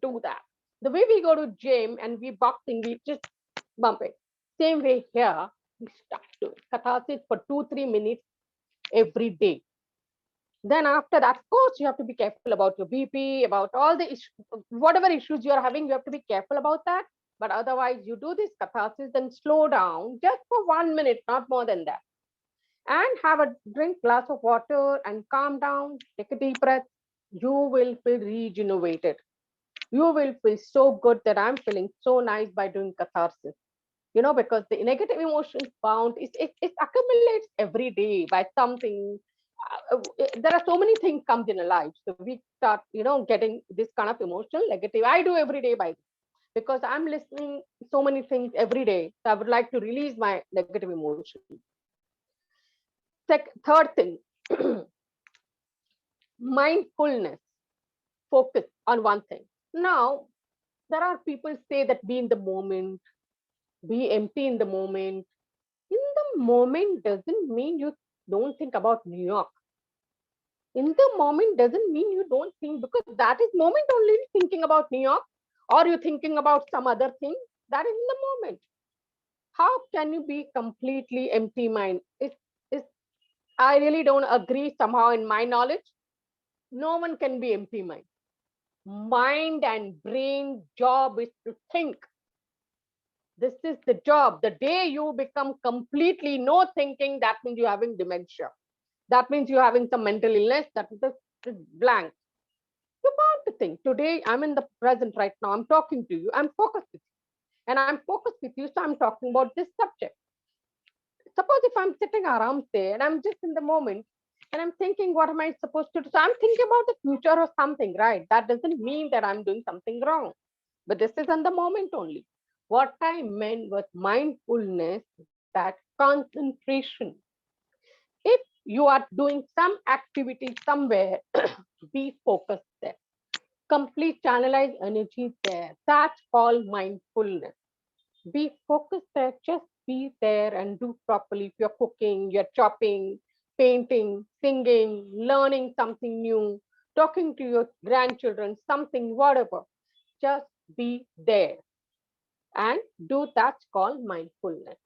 Do that. The way we go to gym and we boxing, we just bump it. Same way here, we start doing catharsis for 2-3 minutes every day. Then after that, of course, you have to be careful about your BP, about all the whatever issues you're having, you have to be careful about that. But otherwise, you do this catharsis, then slow down just for 1 minute, not more than that. And have a drink glass of water and calm down, take a deep breath. You will feel regenerated. You will feel so good that I'm feeling so nice by doing catharsis. Because the negative emotions bound it accumulates every day by something. There are so many things comes in a life, so we start getting this kind of emotional negative. I do every day by because I'm listening so many things every day, so I would like to release my negative emotion. Third thing, mindfulness, focus on one thing. Now there are people say that be in the moment, be empty in the moment. In the moment doesn't mean you don't think about New York. In the moment doesn't mean you don't think, because that is moment only, thinking about New York, or you thinking about some other thing. That is in the moment. How can you be completely empty mind? It's I really don't agree. Somehow in my knowledge, no one can be empty mind. Mind and brain job is to think. This is the job. The day you become completely no thinking, that means you're having dementia. That means you're having some mental illness. That is just blank. You're bound to think. Today, I'm in the present right now. I'm talking to you. I'm focused with you. And I'm focused with you, so I'm talking about this subject. Suppose if I'm sitting around there and I'm just in the moment and I'm thinking, what am I supposed to do? So I'm thinking about the future or something, right? That doesn't mean that I'm doing something wrong. But this is in the moment only. What I meant was mindfulness, that concentration. If you are doing some activity somewhere, be focused there. Complete channelize energy there. That's called mindfulness. Be focused there, just be there and do properly. If you're cooking, you're chopping, painting, singing, learning something new, talking to your grandchildren, something, whatever, just be there and do. That's called mindfulness.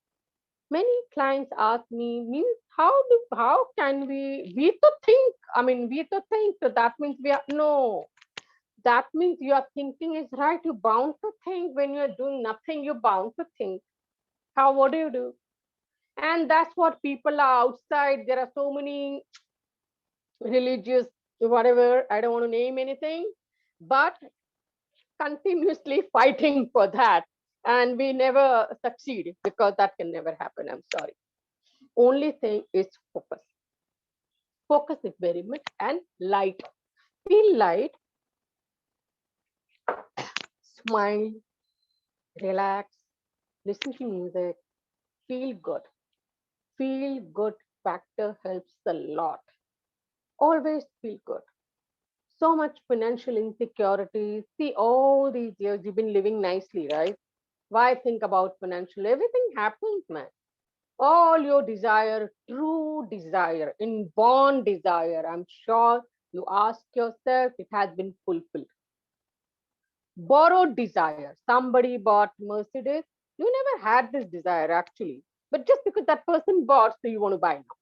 Many clients ask me, means how can we to think? I mean, we to think, so that means we are no. That means your thinking is right. You're bound to think. When you're doing nothing, you're bound to think. What do you do? And that's what people are outside. There are so many religious, whatever, I don't want to name anything, but continuously fighting for that. And we never succeed, because that can never happen. I'm sorry. Only thing is focus. Focus is very much, and light. Feel light, smile, relax, listen to music, feel good. Feel good factor helps a lot. Always feel good. So much financial insecurity. See, all these years you've been living nicely, right? Why think about financial? Everything happens, man. All your desire, true desire, inborn desire, I'm sure you ask yourself, it has been fulfilled. Borrowed desire. Somebody bought Mercedes. You never had this desire actually. But just because that person bought, so you want to buy now.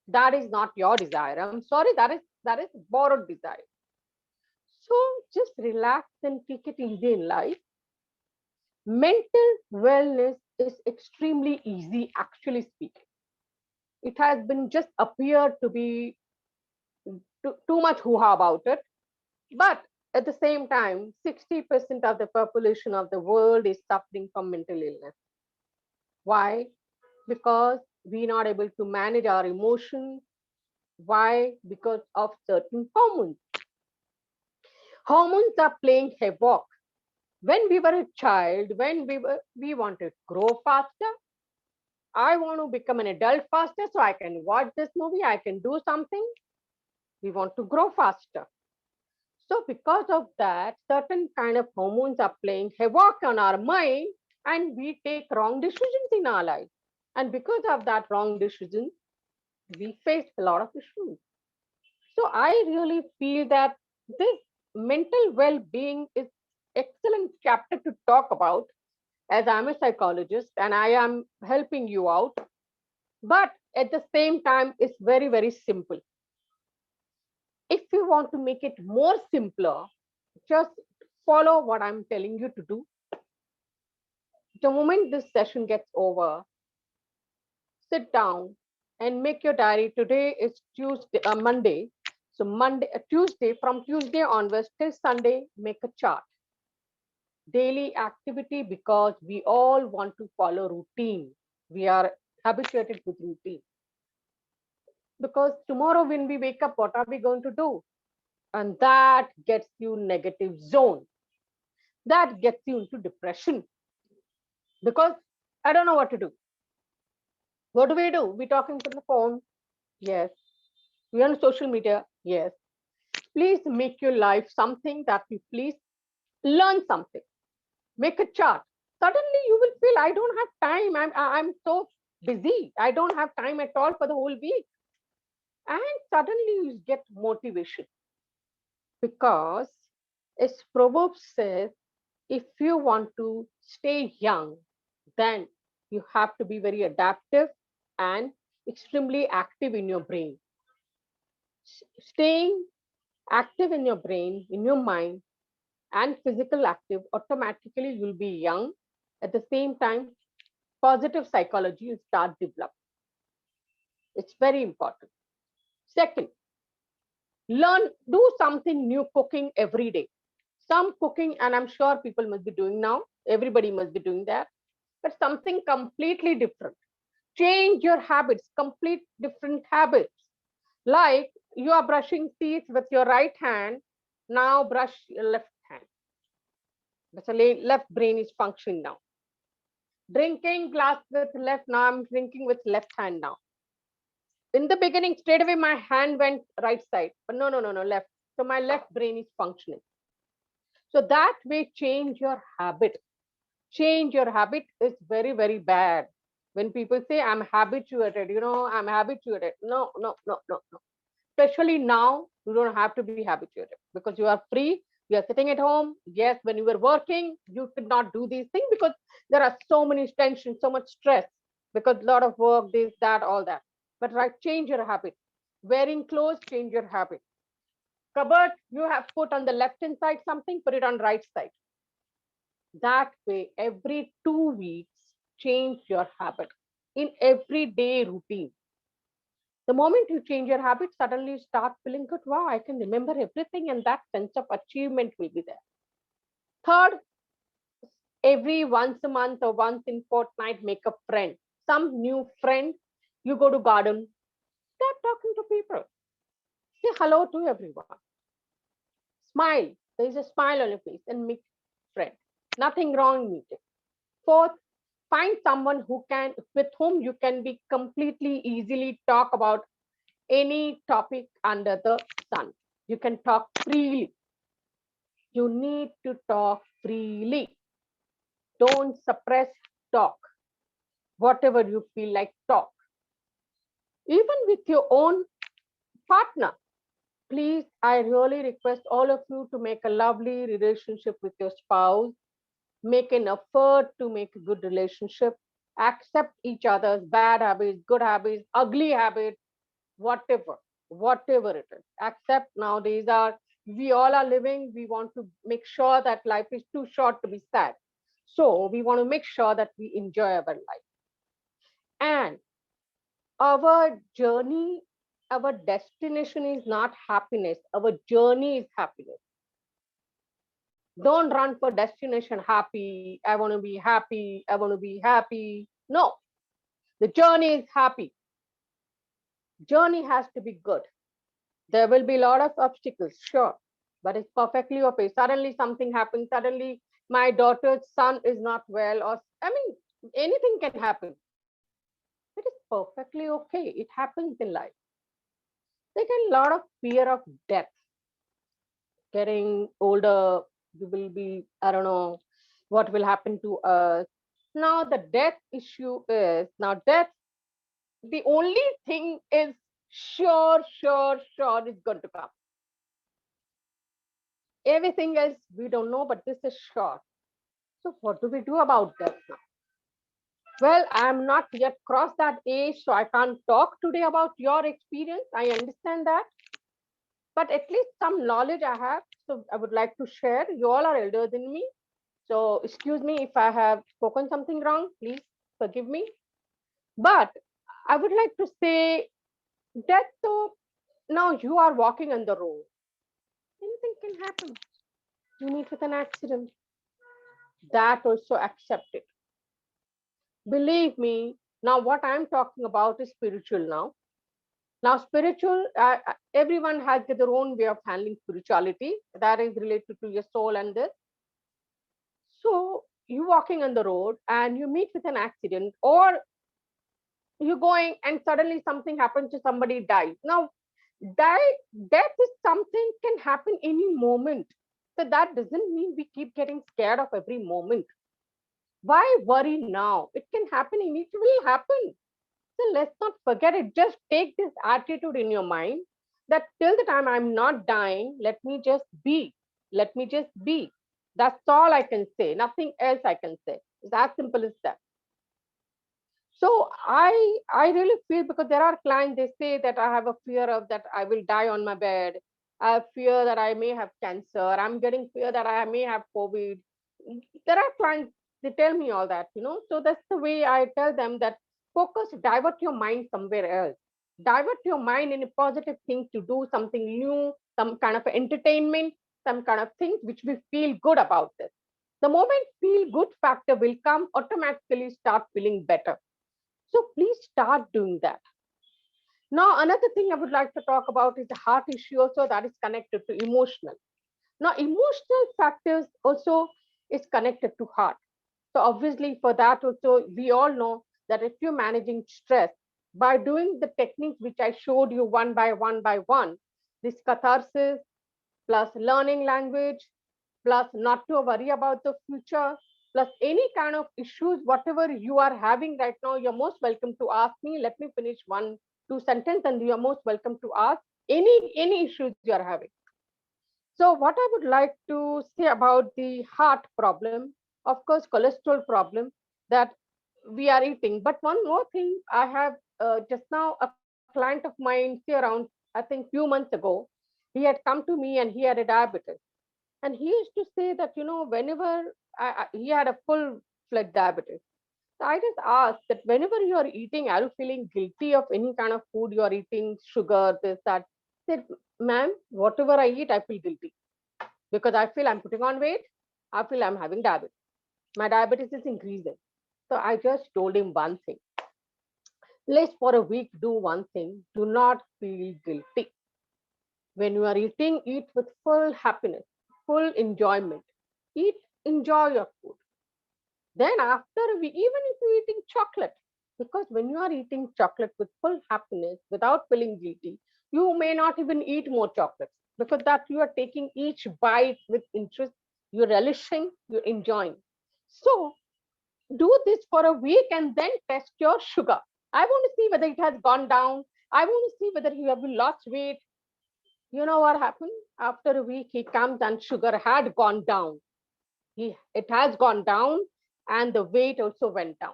That is not your desire. I'm sorry, that is borrowed desire. So just relax and take it easy in life. Mental wellness is extremely easy, actually speaking. it has been just appeared to be too much hoo-ha about it. But at the same time, 60% of the population of the world is suffering from mental illness. Why? Because we're not able to manage our emotions. Why? Because of certain hormones. Hormones are playing havoc. When we were a child, when we wanted to grow faster, I want to become an adult faster so I can watch this movie, I can do something. We want to grow faster. So because of that, certain kind of hormones are playing havoc on our mind and we take wrong decisions in our life. And because of that wrong decision, we face a lot of issues. So I really feel that this mental well-being is excellent chapter to talk about, as I'm a psychologist and I am helping you out. But at the same time, it's very, very simple. If you want to make it more simpler, just follow what I'm telling you to do. The moment this session gets over, sit down and make your diary. Today is Tuesday, Monday. So Tuesday, from Tuesday onwards till Sunday, make a chart. Daily activity, because we all want to follow routine. We are habituated with routine. Because tomorrow when we wake up, what are we going to do? And that gets you negative zone. That gets you into depression. Because I don't know what to do. What do? We talking to the phone? Yes. We on social media? Yes. Please make your life something that you please learn something. Make a chart. Suddenly you will feel I don't have time. I'm so busy. I don't have time at all for the whole week. And suddenly you get motivation. Because as Proverbs says, if you want to stay young, then you have to be very adaptive and extremely active in your brain. Staying active in your brain, in your mind, and physical active, automatically you'll be young. At the same time, positive psychology will start develop. It's very important. Second, learn, do something new cooking every day. Some cooking, and I'm sure people must be doing now. Everybody must be doing that, but something completely different. Change your habits, complete different habits. Like you are brushing teeth with your right hand, now brush your left hand. That's a left brain is functioning now. Drinking glass with left, now I'm drinking with left hand now. In the beginning, straight away my hand went right side, but no, left. So my left brain is functioning. So that way, change your habit. Change your habit is very, very bad. When people say I'm habituated, I'm habituated. No. Especially now, you don't have to be habituated because you are free. You are sitting at home. Yes, when you were working, you could not do these things because there are so many tensions, so much stress because a lot of work, this, that, all that. But right, change your habit. Wearing clothes, change your habit. Cupboard, you have put on the left hand side something, put it on right side. That way, every 2 weeks, change your habit in everyday routine. The moment you change your habit, suddenly you start feeling good. Wow, I can remember everything, and that sense of achievement will be there. Third, every once a month or once in fortnight, make a friend. Some new friend. You go to garden, start talking to people. Say hello to everyone. Smile. There is a smile on your face and make friend. Nothing wrong in meeting. Fourth, find someone with whom you can be completely easily talk about any topic under the sun. You can talk freely. You need to talk freely. Don't suppress talk. Whatever you feel like, talk. Even with your own partner, please, I really request all of you to make a lovely relationship with your spouse. Make an effort to make a good relationship. Accept each other's bad habits, good habits, ugly habits, whatever it is. Accept. Nowadays we all are living. We want to make sure that life is too short to be sad. So we want to make sure that we enjoy our life. And our journey, our destination is not happiness. Our journey is happiness. Don't run for destination happy. I want to be happy. I want to be happy. No, the journey is happy. Journey has to be good. There will be a lot of obstacles, sure, but it's perfectly okay. Suddenly something happens. Suddenly my daughter's son is not well, or I mean, anything can happen. It is perfectly okay. It happens in life. They get a lot of fear of death. Getting older, we will be, I don't know, what will happen to us. Now the death issue is, now death, the only thing is sure is going to come. Everything else we don't know, but this is sure. So what do we do about that now? Well, I'm not yet crossed that age, so I can't talk today about your experience. I understand that. But at least some knowledge I have. So I would like to share. You all are elders than me. So excuse me if I have spoken something wrong. Please forgive me. But I would like to say that so now you are walking on the road. Anything can happen. You meet with an accident. That also accept it. Believe me, now what I'm talking about is spiritual now. Now, spiritual, everyone has their own way of handling spirituality that is related to your soul and this. So, you walking on the road and you meet with an accident, or you're going and suddenly something happens to somebody dies. Now, death is something can happen any moment. So that doesn't mean we keep getting scared of every moment. Why worry now? It can happen and it will happen. So let's not forget it. Just take this attitude in your mind that till the time I'm not dying, let me just be. Let me just be. That's all I can say. Nothing else I can say. It's as simple as that. So I really feel, because there are clients, they say that I have a fear of that I will die on my bed. I have fear that I may have cancer. I'm getting fear that I may have COVID. There are clients, they tell me all that, you know. So that's the way I tell them that focus, divert your mind somewhere else. Divert your mind in a positive thing, to do something new, some kind of entertainment, some kind of things which we feel good about this. The moment feel good factor will come, automatically start feeling better. So please start doing that. Now, another thing I would like to talk about is the heart issue also, that is connected to emotional. Now, emotional factors also is connected to heart. So obviously for that also, we all know that if you're managing stress by doing the techniques which I showed you one by one, this catharsis plus learning language, plus not to worry about the future, plus any kind of issues, whatever you are having right now, you're most welcome to ask me. Let me finish one, two sentence, and you're most welcome to ask any issues you are having. So what I would like to say about the heart problem, of course, cholesterol problem that we are eating. But one more thing, I have just now a client of mine, say around, I think few months ago, he had come to me and he had a diabetes. And he used to say that, you know, whenever he had a full fledged diabetes. So I just asked that whenever you are eating, are you feeling guilty of any kind of food you are eating, sugar, this, that? He said, ma'am, whatever I eat, I feel guilty because I feel I'm putting on weight. I feel I'm having diabetes. My diabetes is increasing. So I just told him one thing. Let's for a week do one thing. Do not feel guilty. When you are eating, eat with full happiness, full enjoyment. Eat, enjoy your food. Then after we, even if you're eating chocolate, because when you are eating chocolate with full happiness, without feeling guilty, you may not even eat more chocolates, because that you are taking each bite with interest, you're relishing, you're enjoying. So do this for a week and then test your sugar. I want to see whether it has gone down. I want to see whether you have lost weight. You know what happened? After a week, he comes and sugar had gone down. It has gone down and the weight also went down.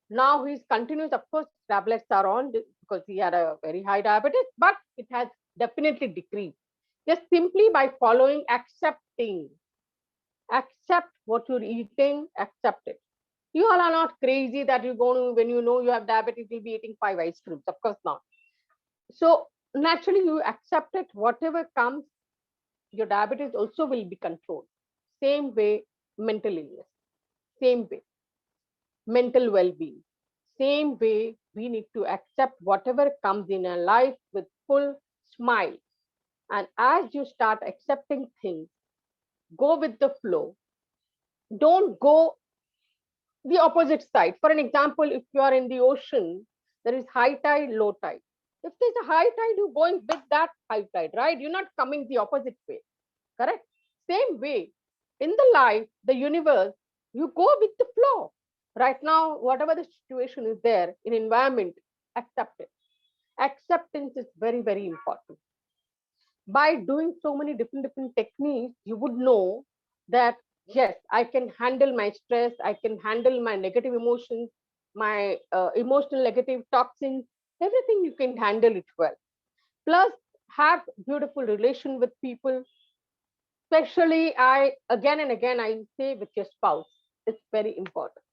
Now he's continuous, of course, tablets are on because he had a very high diabetes, but it has definitely decreased. Just simply by following, accepting. Accept what you're eating, accept it. You all are not crazy that you're going to, when you know you have diabetes, you'll be eating 5 ice creams. Of course not. So naturally, you accept it. Whatever comes, your diabetes also will be controlled. Same way, mental illness. Same way, mental well-being. Same way, we need to accept whatever comes in our life with full smile. And as you start accepting things, go with the flow. Don't go the opposite side. For an example, if you are in the ocean, there is high tide, low tide. If there's a high tide, you're going with that high tide, right? You're not coming the opposite way, correct? Same way, in the life, the universe, you go with the flow. Right now, whatever the situation is there in environment, accept it. Acceptance is very, very important. By doing so many different techniques, you would know that yes, I can handle my stress, I can handle my negative emotions, my emotional negative toxins, everything you can handle it well. Plus, have beautiful relation with people. Especially, I again and again I say with your spouse, it's very important.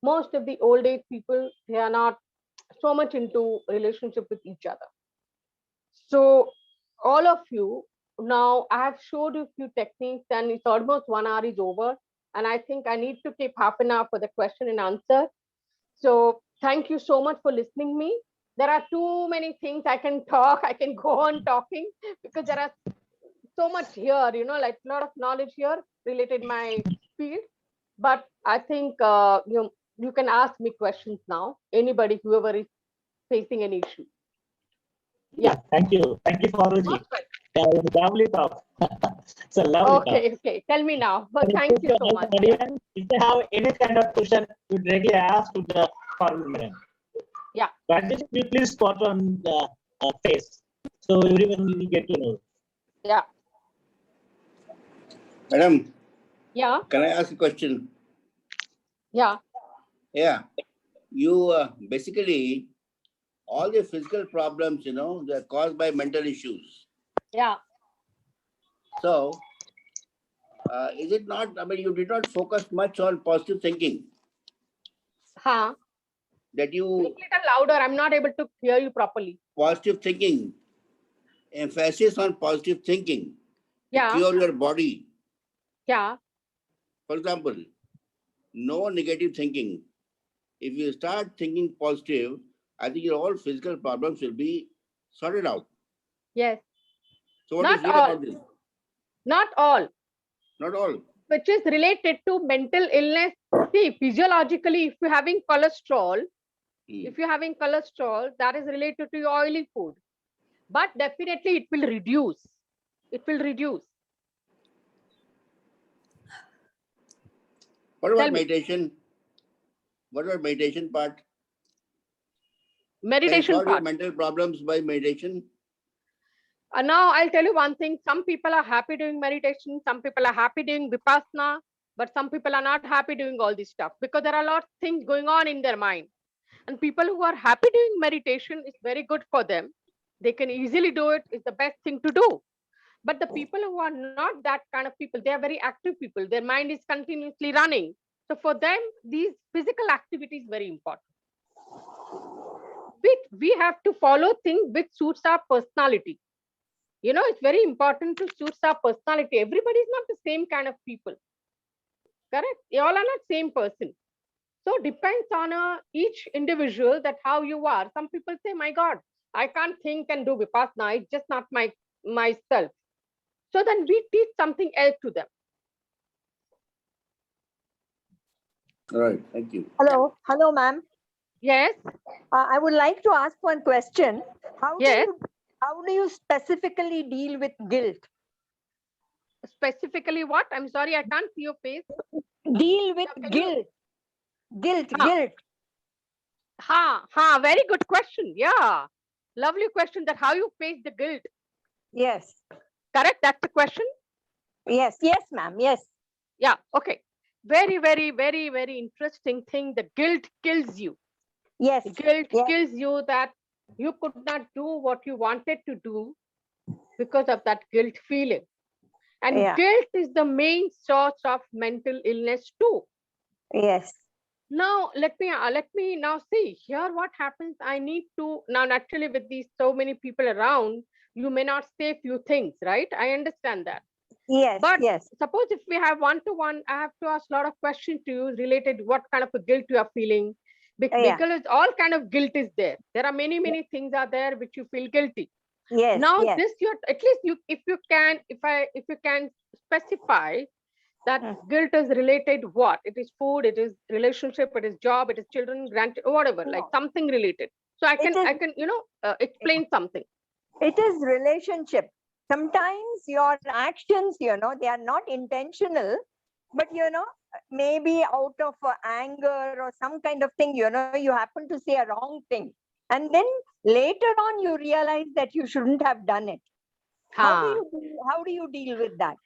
Most of the old age people, they are not so much into relationship with each other. So all of you, now I have showed you a few techniques and it's almost 1 hour is over. And I think I need to keep half an hour for the question and answer. So thank you so much for listening me. There are too many things I can talk. I can go on talking because there are so much here, like a lot of knowledge here related my field. But I think you can ask me questions now. Anybody, whoever is facing an issue. Yeah, thank you. Thank you, Faruji. Most welcome. Lovely talk. It's a lovely talk. Okay. Tell me now. But thank you so much. Audience, if they have any kind of question, you directly ask to the Faruji madam. Yeah. But just you please spot on the face, so everyone will get to know. Yeah. Madam, Yeah. can I ask a question? Yeah. Yeah. You basically, all the physical problems, they're caused by mental issues. Yeah. So, is it not, you did not focus much on positive thinking. Huh. That Speak you, little louder. I'm not able to hear you properly. positive thinking, emphasis on positive thinking to Yeah. cure your body. Yeah. For example, no negative thinking. If you start thinking positive, I think your all physical problems will be sorted out. Yes. So what Not do you feel all. about this? Not all. Not all. Which is related to mental illness. See, physiologically, if you're having cholesterol, that is related to your oily food. But definitely it will reduce. It will reduce. What Tell about me. meditation? What about meditation part? Meditation solve your part. mental problems by meditation? Now I'll tell you one thing. Some people are happy doing meditation. Some people are happy doing vipassana. But some people are not happy doing all this stuff because there are a lot of things going on in their mind. And people who are happy doing meditation is very good for them. They can easily do it. It's the best thing to do. But the people who are not that kind of people, they are very active people. Their mind is continuously running. So for them, these physical activities very important. We have to follow things which suits our personality. It's very important to suit our personality. Everybody is not the same kind of people. Correct? You all are not same person. So depends on each individual that how you are. Some people say, my God, I can't think and do vipassana. It's just not myself. So then we teach something else to them. All right, thank you. Hello, ma'am. Yes. I would like to ask one question. Yes. How do you specifically deal with guilt? Specifically what? I'm sorry, I can't see your face. Deal with guilt. Guilt. Very good question. Yeah. Lovely question that how you face the guilt. Yes. Correct? That's the question? Yes, ma'am. Yes. Yeah. Okay. Very, very, very, very interesting thing. The guilt kills you. Yes. Guilt kills you that you could not do what you wanted to do because of that guilt feeling. And guilt is the main source of mental illness too. Yes. Now let me now see here what happens. I need to now naturally with these so many people around, you may not say few things, right? I understand that. Yes, But yes, suppose if we have one-to-one, I have to ask a lot of questions to you related to what kind of a guilt you are feeling. Yeah. Because all kind of guilt is there. There are many things are there which you feel guilty. yes, Now yes. this you at least you if you can specify that guilt is related what? It is food, it is relationship, it is job, it is children, grand, whatever, like No. something related. So I It is- can explain something. It is relationship. Sometimes your actions, they are not intentional, but maybe out of anger or some kind of thing, you happen to say a wrong thing. And then later on, you realize that you shouldn't have done it. How do you deal with that?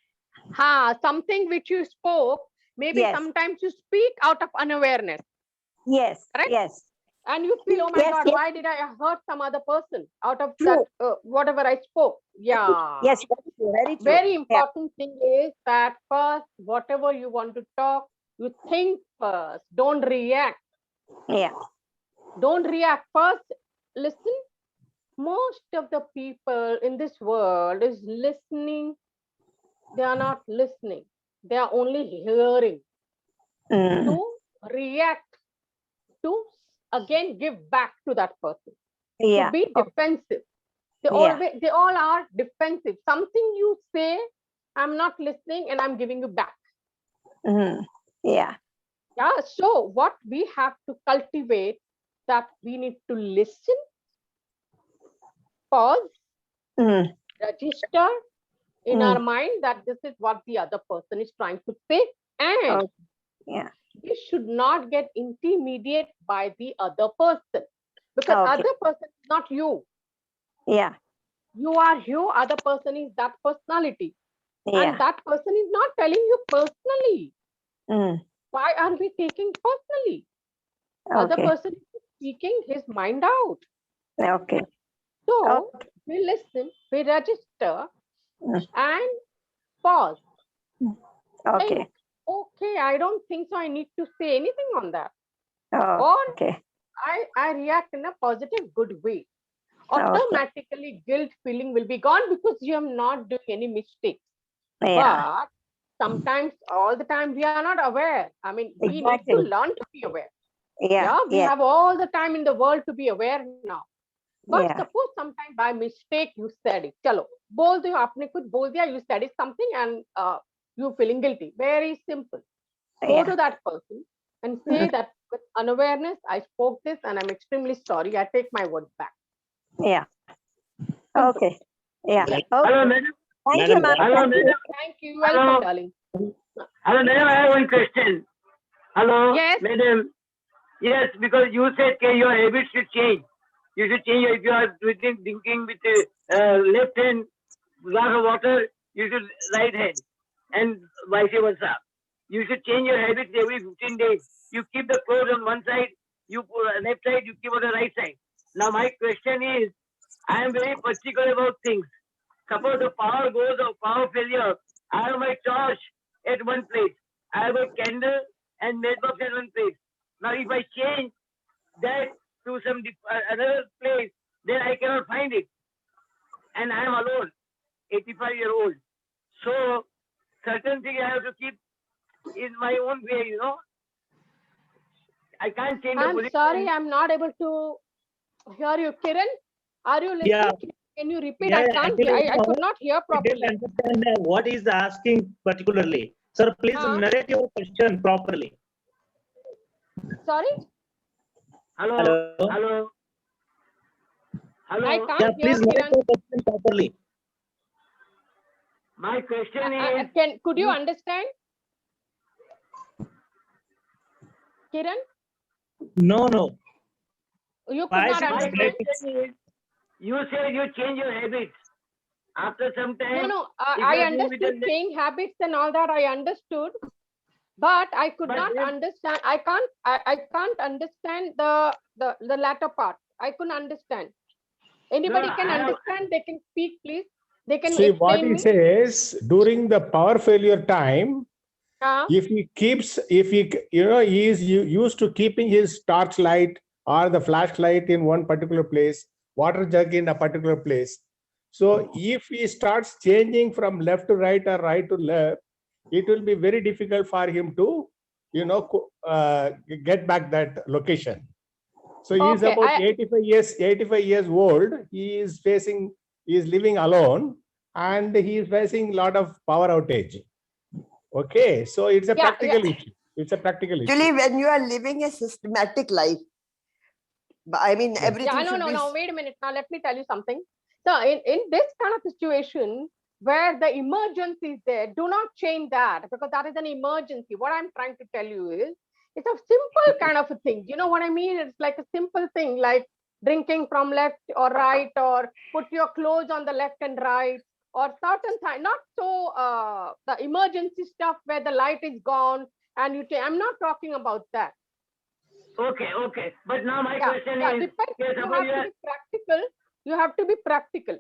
Something which you spoke, maybe Yes. sometimes you speak out of unawareness. Yes, Correct? yes. And you feel, oh my Yes, God, yes. why did I hurt some other person out of True. that, whatever I spoke? Yeah. Yes, very true, very true. Very Yeah. important thing is that first, whatever you want to talk, you think first, don't react. Yeah. Don't react first. Listen. Most of the people in this world is listening. They are not listening. They are only hearing. Mm. To react, to again give back to that person. Yeah. To be defensive. Yeah. They all are defensive. Something you say, I'm not listening and I'm giving you back. Mm. Yeah. Yeah. So what we have to cultivate that we need to listen, pause, Mm. register in our mind that this is what the other person is trying to say, and Okay. Yeah. you should not get intimidated by the other person, because Okay. other person is not you. Yeah. You are you, other person is that personality. Yeah. And that person is not telling you personally. Mm. Why are we taking personally? Other Okay. person is speaking his mind out. Okay. So Okay. we listen, we register, Mm. and pause. Okay. Think, okay, I don't think so. I need to say anything on that. Oh, Or okay. I react in a positive, good way. Okay. Automatically, guilt feeling will be gone because you are not doing any mistakes. Yeah. But sometimes, all the time, we are not aware. I mean, we need to Exactly. learn to be aware. Yeah. We Yeah. have all the time in the world to be aware now. But Yeah. suppose sometime by mistake you said it. Chalo, बोल दो आपने कुछ बोल दिया, you said it something and you feeling guilty. Very simple. Go Yeah. to that person and say that with unawareness, I spoke this and I'm extremely sorry. I take my words back. Yeah. Simple. Okay. Yeah. Madam- Okay. Hello, madam. Thank you, ma'am. Hello, madam. Thank you. Hello. Welcome, darling. Hello, madam. I have one question. Hello, Yes. madam. Yes, because you said that your habits should change. You should change if you are drinking with left hand glass of water, you should right hand, and vice versa. You should change your habits every 15 days. You keep the clothes on one side, you put left side, you keep on the right side. Now my question is, I am very particular about things. Suppose the power goes or power failure, I have my torch at one place. I have a candle and mailbox at one place. Now if I change that to some another place, then I cannot find it. And I am alone, 85-year-old. So certain things I have to keep in my own way, I can't change the I'm position. sorry, I'm not able to hear you. Kiran, are you listening? Yeah. Can you repeat? Yeah, I yeah, can't. actually, I could not hear I properly. didn't understand what is asking particularly. Sir, please narrate your question properly. Sorry, Hello. Hello. Hello. Hello. I can't Yeah, hear please narrate Kiran. your question properly. My question is, Could you understand? Kiran, No, no. you could Why not should my I understand. question is, you said you change your habits. After some time, No, if I you are doing with understood the change habits and all that. I understood, but I could But not then- understand. I can't understand the latter part. I couldn't understand. Anybody No, can I have- understand? They can speak, please. They can See what explain he me. says, during the power failure time, If he keeps, if he, he is used to keeping his torch light or the flashlight in one particular place, water jug in a particular place. So if he starts changing from left to right or right to left, it will be very difficult for him to, get back that location. So he is Okay, about 85 years old. He is living alone, and he is facing a lot of power outage. Okay, so it's a Yeah, practical issue. It's a practical issue. Actually, when you are living a systematic life, I mean, Yeah. everything Yeah, no, should no, be. no, wait a minute. Now, let me tell you something. So, in this kind of situation where the emergency is there, do not change that because that is an emergency. What I'm trying to tell you is it's a simple kind of a thing. You know what I mean? It's like a simple thing like drinking from left or right, or put your clothes on the left and right, or certain time, not so the emergency stuff where the light is gone and I'm not talking about that. Okay, okay. But now my Yeah, question yeah, is, depends. yes, You suppose have to be practical. You have to be practical.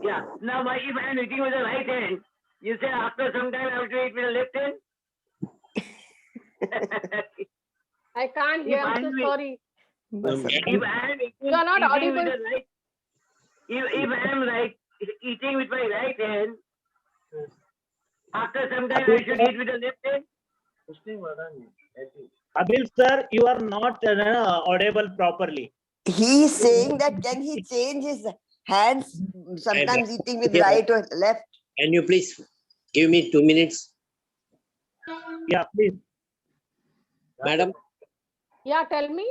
yeah. Now, if I am eating with the right hand, you say after some time I have to eat with the left hand? I can't hear. I'm so sorry. If I am You are not eating with audible. the right, if I am eating with my right hand, after some time I should eat with the left hand? Abil sir, you are not audible properly. He is saying that can he change his hands, sometimes eating with right or left? Can you please give me 2 minutes, Yeah, please. madam? Yeah, tell me.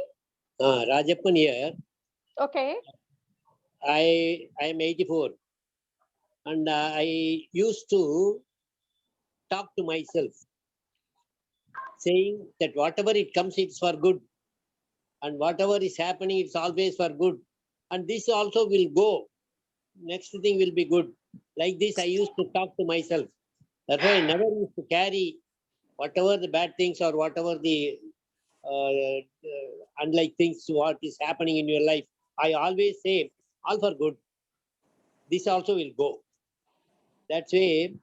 Rajappan here. Okay. I am 84, and I used to talk to myself, saying that whatever it comes, it's for good, and whatever is happening, it's always for good, and this also will go. Next thing will be good. Like this, I used to talk to myself. That's why I never used to carry whatever the bad things or whatever the unlike things what is happening in your life. I always say all for good. This also will go. That's why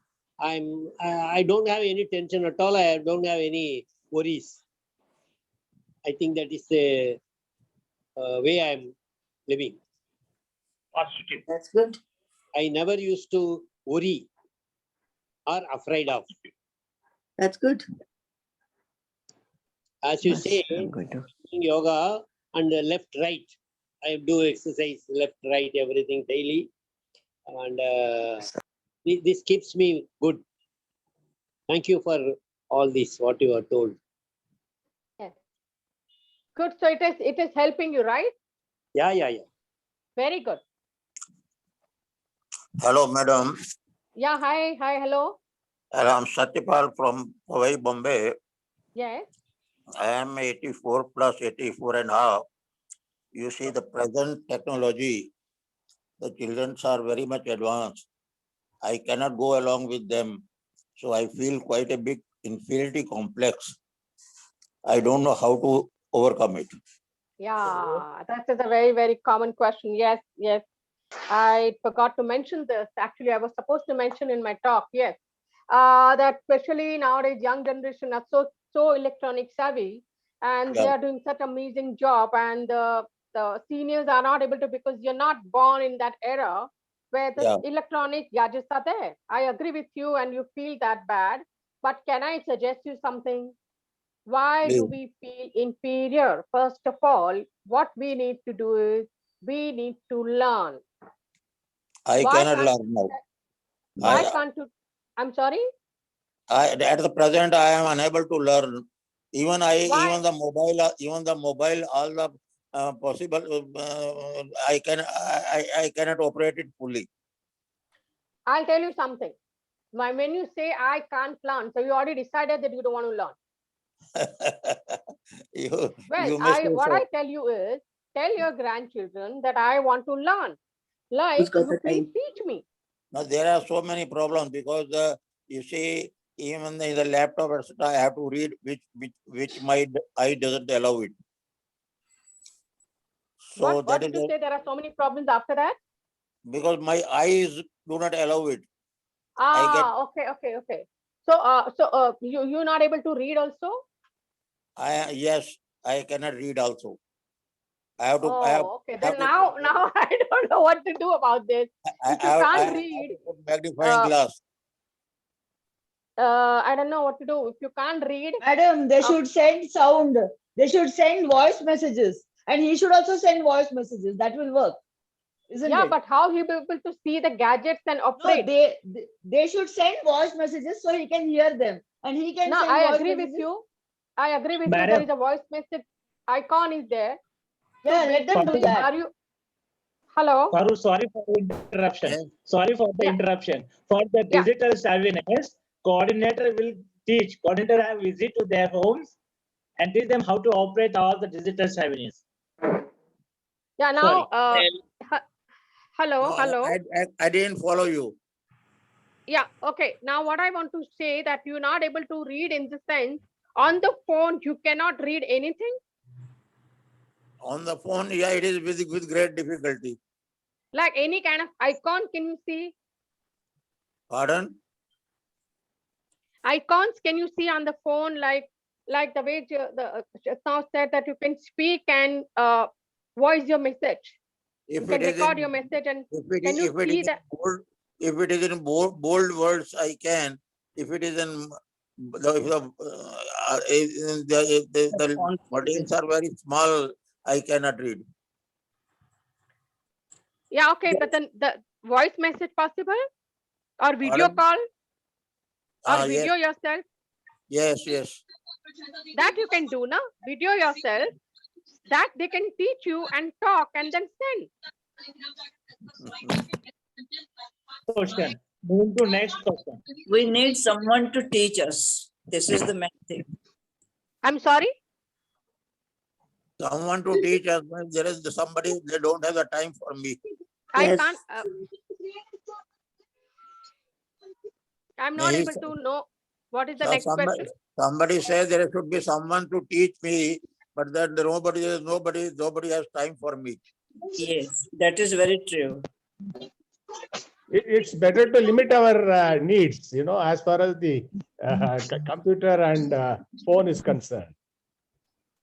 I don't have any tension at all. I don't have any worries. I think that is the way I'm living. Positive. That's good. I never used to worry or afraid of. That's good. As you Yes, say, I'm going to. doing yoga and left, right. I do exercise left, right, everything daily. And this keeps me good. Thank you for all this, what you are told. Good. So it is helping you, right? Yeah. Very good. Hello, madam. Yeah. Hi. Hello. I'm Satyapal from Powai, Bombay. Yes. I am 84 plus 84 and a half. You see, the present technology, the children are very much advanced. I cannot go along with them. So I feel quite a big inferiority complex. I don't know how to overcome it. Yeah. That is a very, very common question. Yes. I forgot to mention this. Actually, I was supposed to mention in my talk. Yes. That especially nowadays young generation are so electronic savvy, and they Yeah. are doing such amazing job, and the seniors are not able to because you're not born in that era where the Yeah. electronic gadgets are there. I agree with you, and you feel that bad. But can I suggest you something? Why do Please. we feel inferior? First of all, what we need to do is we need to learn. I Why cannot can't learn now. why I, can't you? I'm sorry. at the present, I am unable to learn. Even Why? even the mobile, all the possible, I cannot operate it fully. I'll tell you something. When you say I can't learn, so you already decided that you don't want to learn. Well, you may say what so. I tell you is tell your grandchildren that I want to learn. Like, you please teach me. Now, there are so many problems because you see, even in the laptop, etc., I have to read which my eye doesn't allow it. So What that did is you say? There are so many problems after that? because my eyes do not allow it. I get Okay. So you're not able to read also? Yes, I cannot read also. I have to, I have, Oh, okay. I have Then to- now I don't know what to do about this. If you I can't have read, to put magnifying uh, glass. I don't know what to do. If you can't read, Madam, they Uh, should send sound. They should send voice messages. And he should also send voice messages. That will work. Isn't yeah, it? but how he be able to see the gadgets and No, operate? they should send voice messages so he can hear them. And he can No, send I voice agree with messages. you. I agree with you. Madam. There is a voice message icon is there. Yeah, let them do Basically, that. are you? Hello. Faru, sorry for the interruption. Yes. Sorry for the Yeah. interruption. For the Yeah. digital savviness, coordinator will teach. Coordinator have visit to their homes and teach them how to operate all the digital savviness. Yeah. Now. Hello. No, Hello. I didn't follow you. Yeah. Okay. Now, what I want to say that you're not able to read in the sense on the phone you cannot read anything. On the phone, yeah, it is with great difficulty. Like any kind of icon, can you see? Pardon? Icons, can you see on the phone? Like the way now said that you can speak and voice your message. You If can it is record in, your message and if it can is, you if it see is that? in bold, if it is in bold words, I can. If it is in the words are very small, I cannot read. Yeah, okay, but then the voice message possible or video Pardon? call or Yes, video yourself, yes. that you can do, no? Video yourself, that they can teach you and talk and then send. Question. Move to next question. We need someone to teach us. This is the main thing. I'm sorry? Someone to teach us. When there is somebody, they don't have the time for me. I Yes. can't. I'm not May he able to know what is the So next question. somebody says there should be someone to teach me, but that nobody has time for me. Yes, that is very true. It's better to limit our needs, as far as the computer and phone is concerned.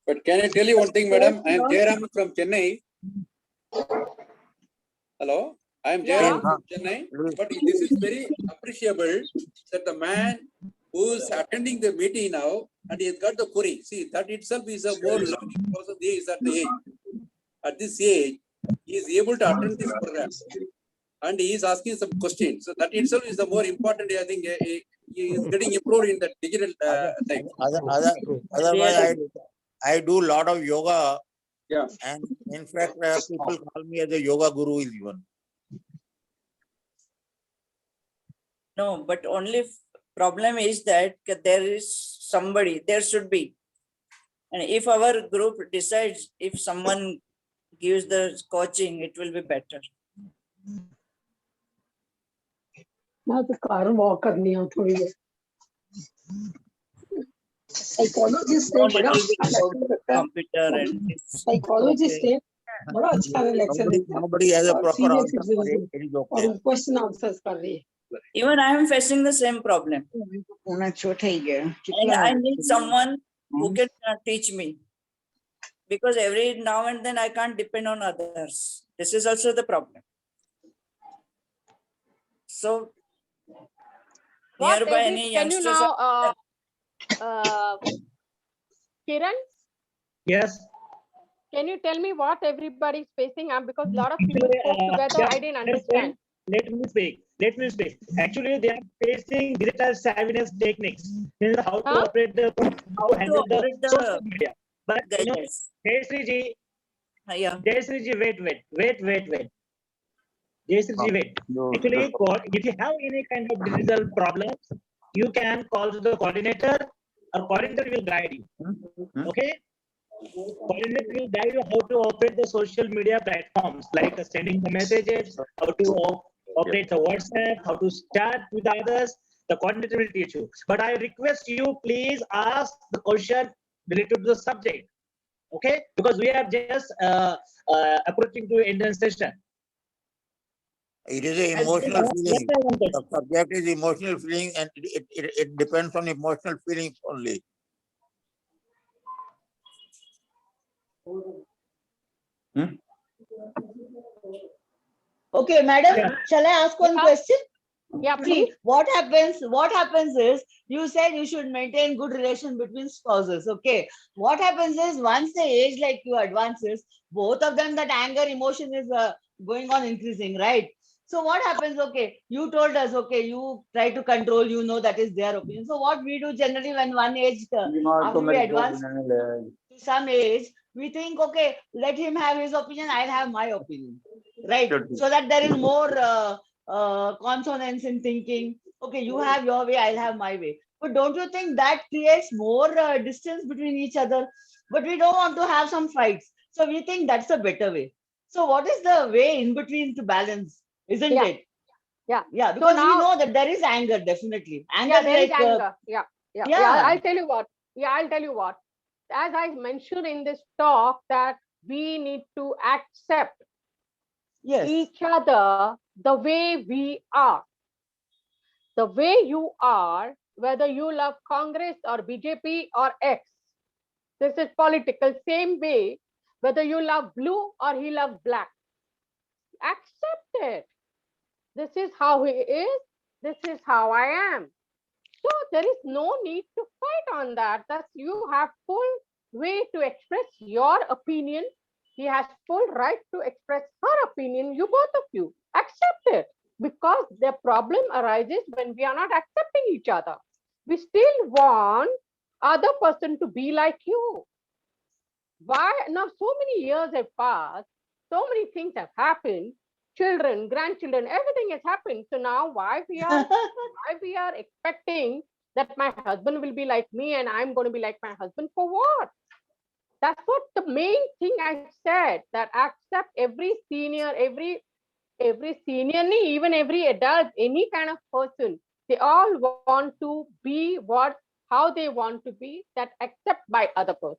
But can I tell you one thing, madam? I am Jairam from Chennai. Hello, I am Jairam from Chennai. But this is very appreciable that the man who is attending the meeting now and he has got the query. See, that itself is a more learning process. He is at the age. At this age, he is able to attend this program. And he is asking some questions. So that itself is the more important. I think he is getting improved in the digital time. Otherwise, I do a lot of yoga. Yeah. And in fact, people call me as a yoga guru even. No, but only problem is that there is somebody, there should be. And if our group decides, if someone gives the coaching, it will be better. मैं तो car walk करनी है थोड़ी देर psychologist ने बड़ा अच्छा lecture रखा है Computer and साइकोलॉजिस्ट ने बड़ा अच्छा लेक्चर रखा है Nobody has a और proper senior answer for citizen it. It is और okay. वो क्वेश्चन आंसर्स कर रही है even I am facing the same problem. And I need someone who can teach me. Because every now and then I can't depend on others. This is also the problem. So What nearby is any it? Can you youngsters now, Kiran, Yes. can you tell me what everybody is facing? Because a lot of people spoke together, I didn't understand. Let me speak. Actually, they are facing digital savviness techniques. Means how to operate how to handle operate the social media. But gadgets. Jayashree ji, Yeah. Jayashree ji, wait. Jayashree ji, wait. Actually, if you have any kind of digital problems, you can call to the coordinator, or coordinator will guide you. Okay? Coordinator will guide you how to operate the social media platforms, like sending the messages, how to operate the WhatsApp, how to chat with others. The coordinator will teach you. But I request you, please ask the question related to the subject. Okay? Because we are just approaching to Indian session. It is an emotional feeling. The subject is emotional feeling, and it depends on emotional feelings only. Okay, madam, Yeah. shall I ask one Yeah. question? Yeah, See, please. what happens is, you said you should maintain good relation between spouses. Okay. What happens is, once the age like you advances, both of them, that anger emotion is going on increasing, right? So what happens? Okay, you told us, okay, you try to control, you know, that is their opinion. So what we do generally when one age, after we advance to some age, we think, okay, let him have his opinion, I'll have my opinion, right? So that there is more consonance in thinking. Okay, you have your way, I'll have my way. But don't you think that creates more distance between each other? But we don't want to have some fights, so we think that's a better way. So what is the way in between to balance, isn't Yeah. it? Yeah. Yeah, So because we now, know that there is anger, definitely. Anger, yeah, there is like, anger. Yeah. Yeah. Yeah. yeah, I'll tell you what. Yeah, I'll tell you what. As I mentioned in this talk, that we need to accept yes, each other the way we are. The way you are, whether you love Congress or BJP or X, this is political, same way, whether you love blue or he loves black. Accept it. This is how he is. This is how I am. So there is no need to fight on that. That you have full way to express your opinion. He has full right to express her opinion. You both of you accept it, because the problem arises when we are not accepting each other. We still want other person to be like you. Why now? So many years have passed. So many things have happened. Children, grandchildren, everything has happened. So now why we are expecting that my husband will be like me and I'm going to be like my husband, for what? That's what the main thing I said, that accept every senior, every senior, even every adult, any kind of person, they all want to be how they want to be, that accept by other person.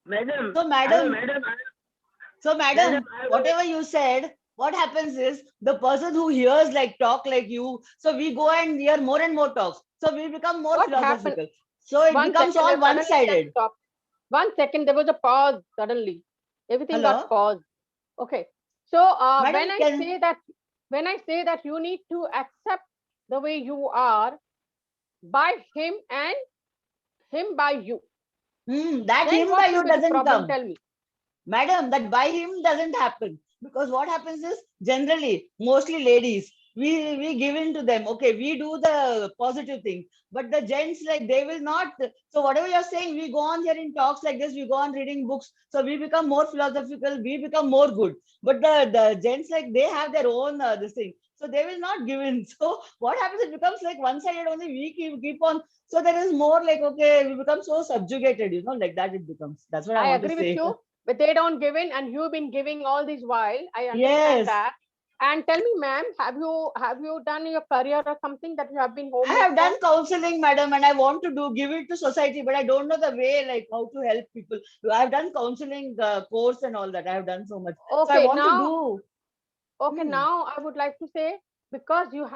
Madam, so madam, madam, So, madam, madam, whatever you said, what happens is, the person who hears like talk like you, so we go and hear more and more talks. So we become more What happened? philosophical. So it One becomes second, all suddenly that one-sided. stopped. 1 second, there was a pause suddenly. Everything got Hello, paused. Okay. So madam, when I say that you need to accept the way you are, by him and him by you, that then him by what you will be the doesn't problem? come. Tell me. Madam, that by him doesn't happen, because what happens is, generally, mostly ladies, we give in to them. Okay, we do the positive thing, but the gents, like, they will not. So whatever you're saying, we go on hearing talks like this, we go on reading books, so we become more philosophical, we become more good. But the gents, like, they have their own this thing, so they will not give in. So what happens, it becomes like one-sided only. We keep on. So there is more like, okay, we become so subjugated, like that it becomes. That's what I I want to agree with say. you, but they don't give in, and you've been giving all this while. I understand Yes, that. And tell me, ma'am, have you done your career or something, that you have been I homemaker? have done counseling, madam, and I want to give it to society, but I don't know the way, like how to help people. I've done counseling course and all that. I have done so much. So I Okay, want to now, do. okay, Hmm. now I would like to say, because you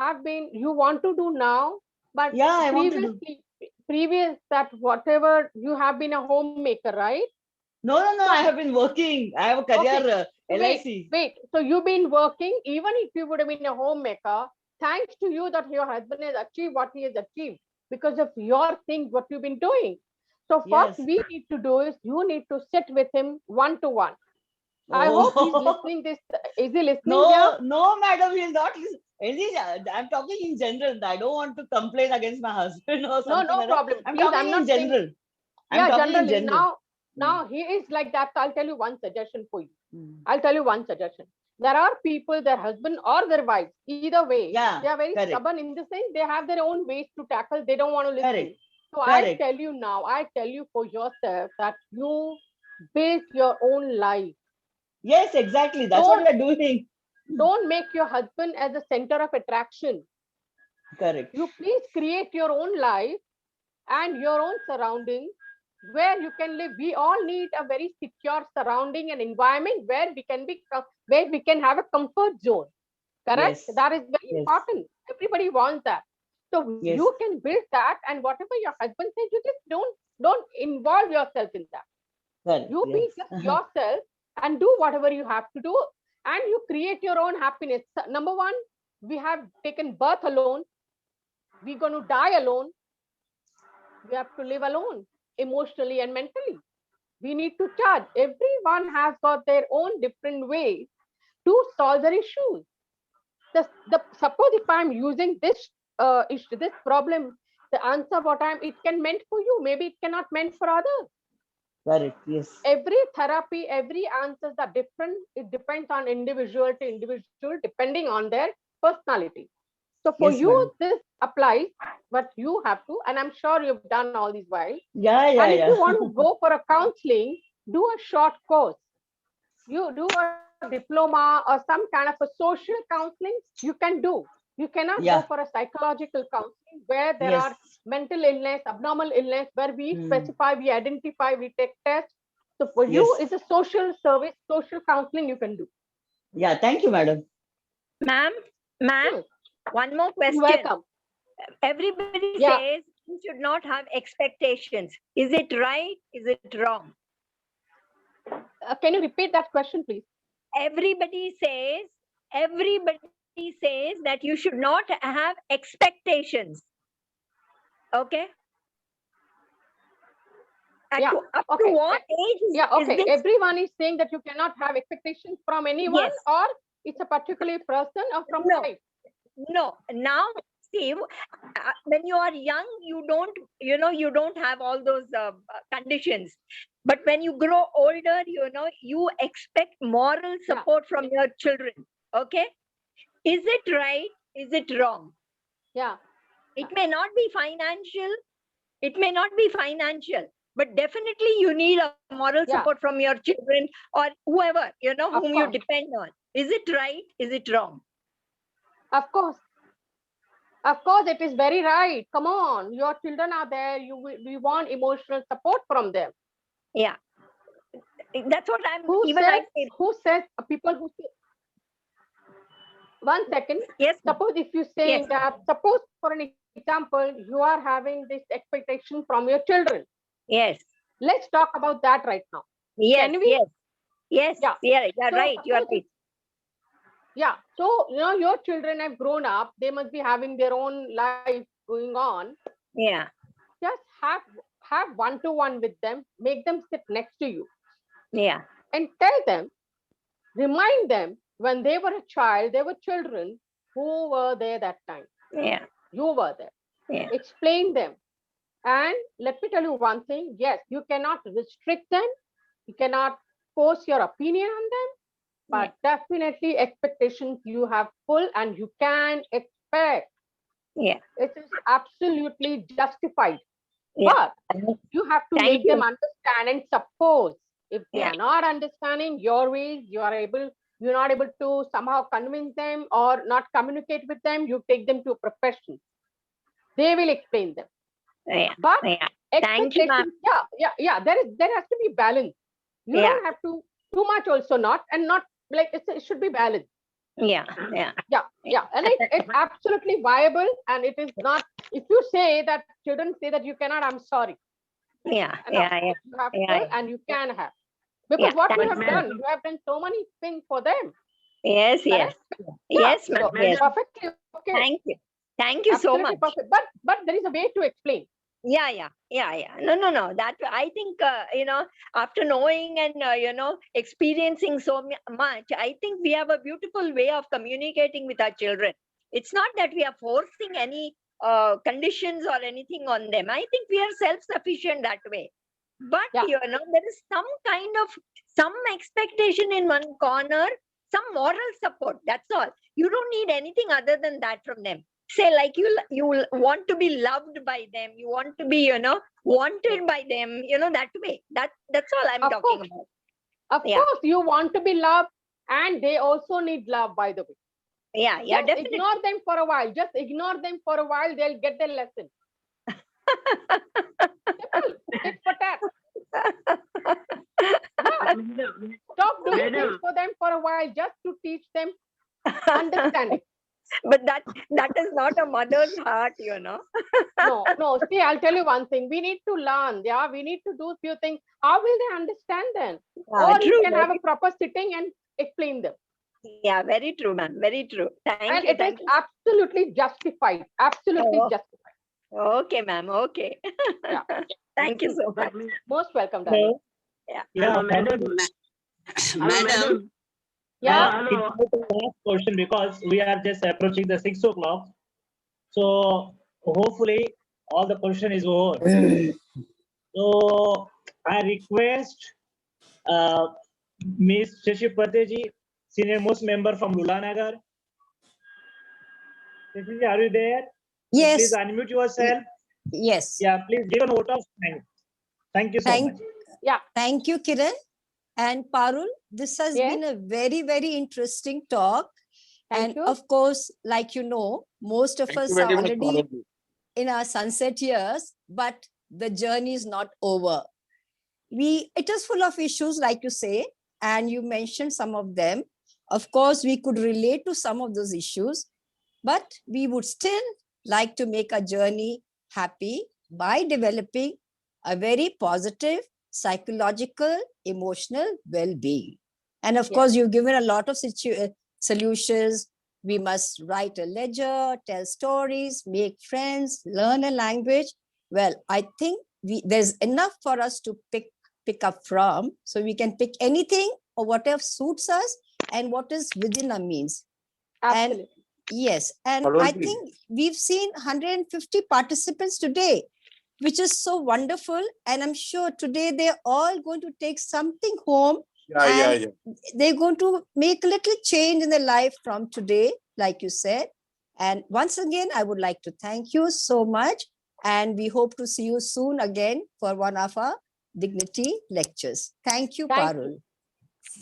want to do now, but Yeah, I want to do. previous that whatever, you have been a homemaker, right? No, no, no. So I have been working. I have a okay, career, wait, LIC. wait. So you've been working, even if you would have been a homemaker, thanks to you that your husband has achieved what he has achieved, because of your things, what you've been doing. So first Yes. we need to do is, you need to sit with him one to one. I hope he's Oh, listening this. Is he listening here? no, no, madam. He'll not listen. I'm talking in general. I don't want to complain against my husband or No, something no like that. problem. I'm Please, talking I'm in not saying. general. I'm Yeah, talking in generally. general. Now he is like that. So I'll tell you one suggestion for you. Mm. I'll tell you one suggestion. There are people, their husband or their wife, either way, Yeah, they are very correct, stubborn in the sense they have their own ways to tackle. They don't want to listen. correct, So I correct. tell you now, I tell you for yourself, that you build your own life. Yes, exactly. That's what Don't we are doing. don't make your husband as a center of attraction. Correct. You please create your own life and your own surroundings. where you can live. We all need a very secure surrounding and environment where we can be, where we can have a comfort zone. Correct? Yes. That is very Yes. important. Everybody wants that. So Yes. you can build that, and whatever your husband says, you just don't involve yourself in that. Correct. You be Yes. just yourself and do whatever you have to do, and you create your own happiness. Number one, we have taken birth alone. We're going to die alone. We have to live alone, emotionally and mentally. We need to charge. Everyone has got their own different ways to solve their issues. Suppose if I'm using this issue, this problem, the answer what it can meant for you, maybe it cannot meant for others. Correct. Yes. Every therapy, every answers are different. It depends on individual to individual, depending on their personality. So for Yes, you, madam. this applies, but you have to, and I'm sure you've done all these while. Yeah, And if you yeah. want to go for a counseling, do a short course. You do a diploma or some kind of a social counseling, you can do. You cannot Yeah. go for a psychological counseling where there Yes. are mental illness, abnormal illness, where we Hmm. specify, we identify, we take tests. So for you, Yes. it's a social service, social counseling you can do. Yeah. Thank you, madam. Ma'am, Hmm. one more You're question. welcome. Everybody Yeah. says you should not have expectations. Is it right? Is it wrong? Can you repeat that question, please? Everybody says that you should not have expectations. Okay. Yeah, Up to okay. what age Yeah, is okay. this? Everyone is saying that you cannot have expectations from anyone, Yes. or it's a particular person or from No. life. No, now see, when you are young, you don't have all those conditions. But when you grow older, you expect moral Yeah. support from your children. Okay, is it right? Is it wrong? Yeah. It may not be financial. It may not be financial, but definitely you need a moral Yeah. support from your children or whoever Of whom you course. depend on. Is it right? Is it wrong? Of course. Of course, it is very right. Come on, your children are there. We want emotional support from them. Yeah, that's what I'm. Who even says? I say. Who says? People who say. 1 second. Yes. ma'am. Suppose if you say Yes. that. Suppose for an example, you are having this expectation from your children. Yes. Let's talk about that right now. Yes. Can we? Yes. Yes. Yeah. Yeah. You're So right. You are suppose right. Yeah. So, your children have grown up. They must be having their own life going on. Yeah. Just have one-to-one with them. Make them sit next to you Yeah. and tell them, remind them when they were a child, they were children who were there that time. Yeah. You were there. Yeah. Explain them. And let me tell you one thing. Yes, you cannot restrict them. You cannot force your opinion on them. But definitely expectations you have full and you can expect. Yeah. It is absolutely justified. Yeah. But you have to Thank make you. them understand and suppose if they Yeah. are not understanding your ways, you're not able to somehow convince them or not communicate with them, you take them to a professional. They will explain them. Yeah. But Yeah. Thank you, ma'am. expectations, yeah, there has to be balance. You Yeah. don't have to too much also not, and not like it should be balanced. Yeah. Yeah. Yeah, and it's absolutely viable, and it is not. If you say that children say that you cannot, I'm sorry. Yeah. And of Yeah. Yeah. course you have Yeah. full and you can have, because Yeah, what you thank have you. done, you have done so many things for them. Yes. Yes. Correct? Yes, Yeah, ma'am. so Yes. perfectly okay. Thank you. Thank you so Absolutely much. perfect. But there is a way to explain. Yeah. Yeah. No. That I think, after knowing and, experiencing so much, I think we have a beautiful way of communicating with our children. It's not that we are forcing any conditions or anything on them. I think we are self-sufficient that way. But, Yeah. there is some expectation in one corner, some moral support. That's all. You don't need anything other than that from them. Say like you want to be loved by them, you want to be wanted by them, that way. That's all I'm Of talking course. about. Of Yeah. course, you want to be loved, and they also need love, by the way. Yeah, Just definitely. ignore them for a while. Just ignore them for a while. They'll get their lesson. Tit for tat. Yeah. Stop doing things Madam. for them for a while just to teach them understanding. But that is not a mother's heart, you know. No. See, I'll tell you one thing. We need to learn. Yeah, we need to do few things. How will they understand then? Yeah, Or you true, can have a very- proper sitting and explain them. Yeah, very true, ma'am. Very true. Thank And you. it is Thank you. absolutely justified. Absolutely Oh. justified. Okay, ma'am. Okay. Yeah. Thank you so much. Most welcome, darling. Hello. Yeah. Yeah, Hello, madam. Madam. Yeah. Hello. Last question, because we are just approaching the 6 o'clock. So hopefully all the question is over. So I request Ms. Shashi Pateji, senior most member from Lulanagar. Shashi, are you there? Yes. Please unmute yourself. Yes. Yeah, please give a vote of thanks. Thank you so Thank- much. Yeah. Thank you, Kiran. And Parul, this has Yes. been a very, very interesting talk. Thank And you. of course, like you know, most of Thank us you are very much, already Parul. in our sunset years, but the journey is not over. It is full of issues, like you say, and you mentioned some of them. Of course, we could relate to some of those issues, but we would still like to make our journey happy by developing a very positive psychological, emotional well-being. And of Yes. course, you've given a lot of solutions. We must write a ledger, tell stories, make friends, learn a language. Well, I think there's enough for us to pick up from. So we can pick anything or whatever suits us and what is within our means. Absolutely. Yes, and Parul I ji. think we've seen 150 participants today, which is so wonderful. And I'm sure today they're all going to take something home. And they're going to make a little change in their life from today, like you said. And once again, I would like to thank you so much. And we hope to see you soon again for one of our dignity lectures. Thank you, Thank Parul.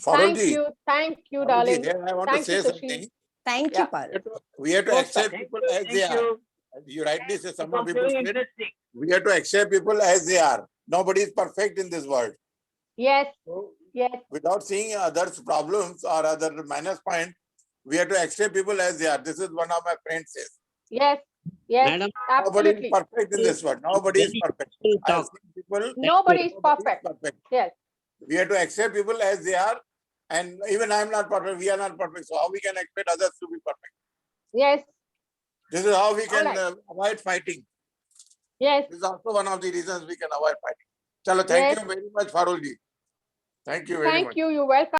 Thank you. Thank you, darling. Here I want Thank to you, say Shashi. something. Thank Yeah. you, Parul. We have to Most accept Thank people you. as they Thank are. you. You rightly say, some It was people very said, interesting. we have to accept people as they are. Nobody is perfect in this world. Yes. So, Yes. without seeing others' problems or other minus point, we have to accept people as they are. This is one of my friends says. Yes. Yes. Madam, Nobody is Absolutely. perfect in this world. Nobody is very perfect. useful I talk. see people. Nobody is Nobody is perfect. perfect. Yes. We have to accept people as they are. And even I'm not perfect. We are not perfect. So how we can expect others to be perfect? Yes. This is how we can Alright. avoid fighting. Yes. This is also one of the reasons we can avoid fighting. Chalo, thank Yes. you very much, Farulji. Thank you very much. Thank you. You're welcome.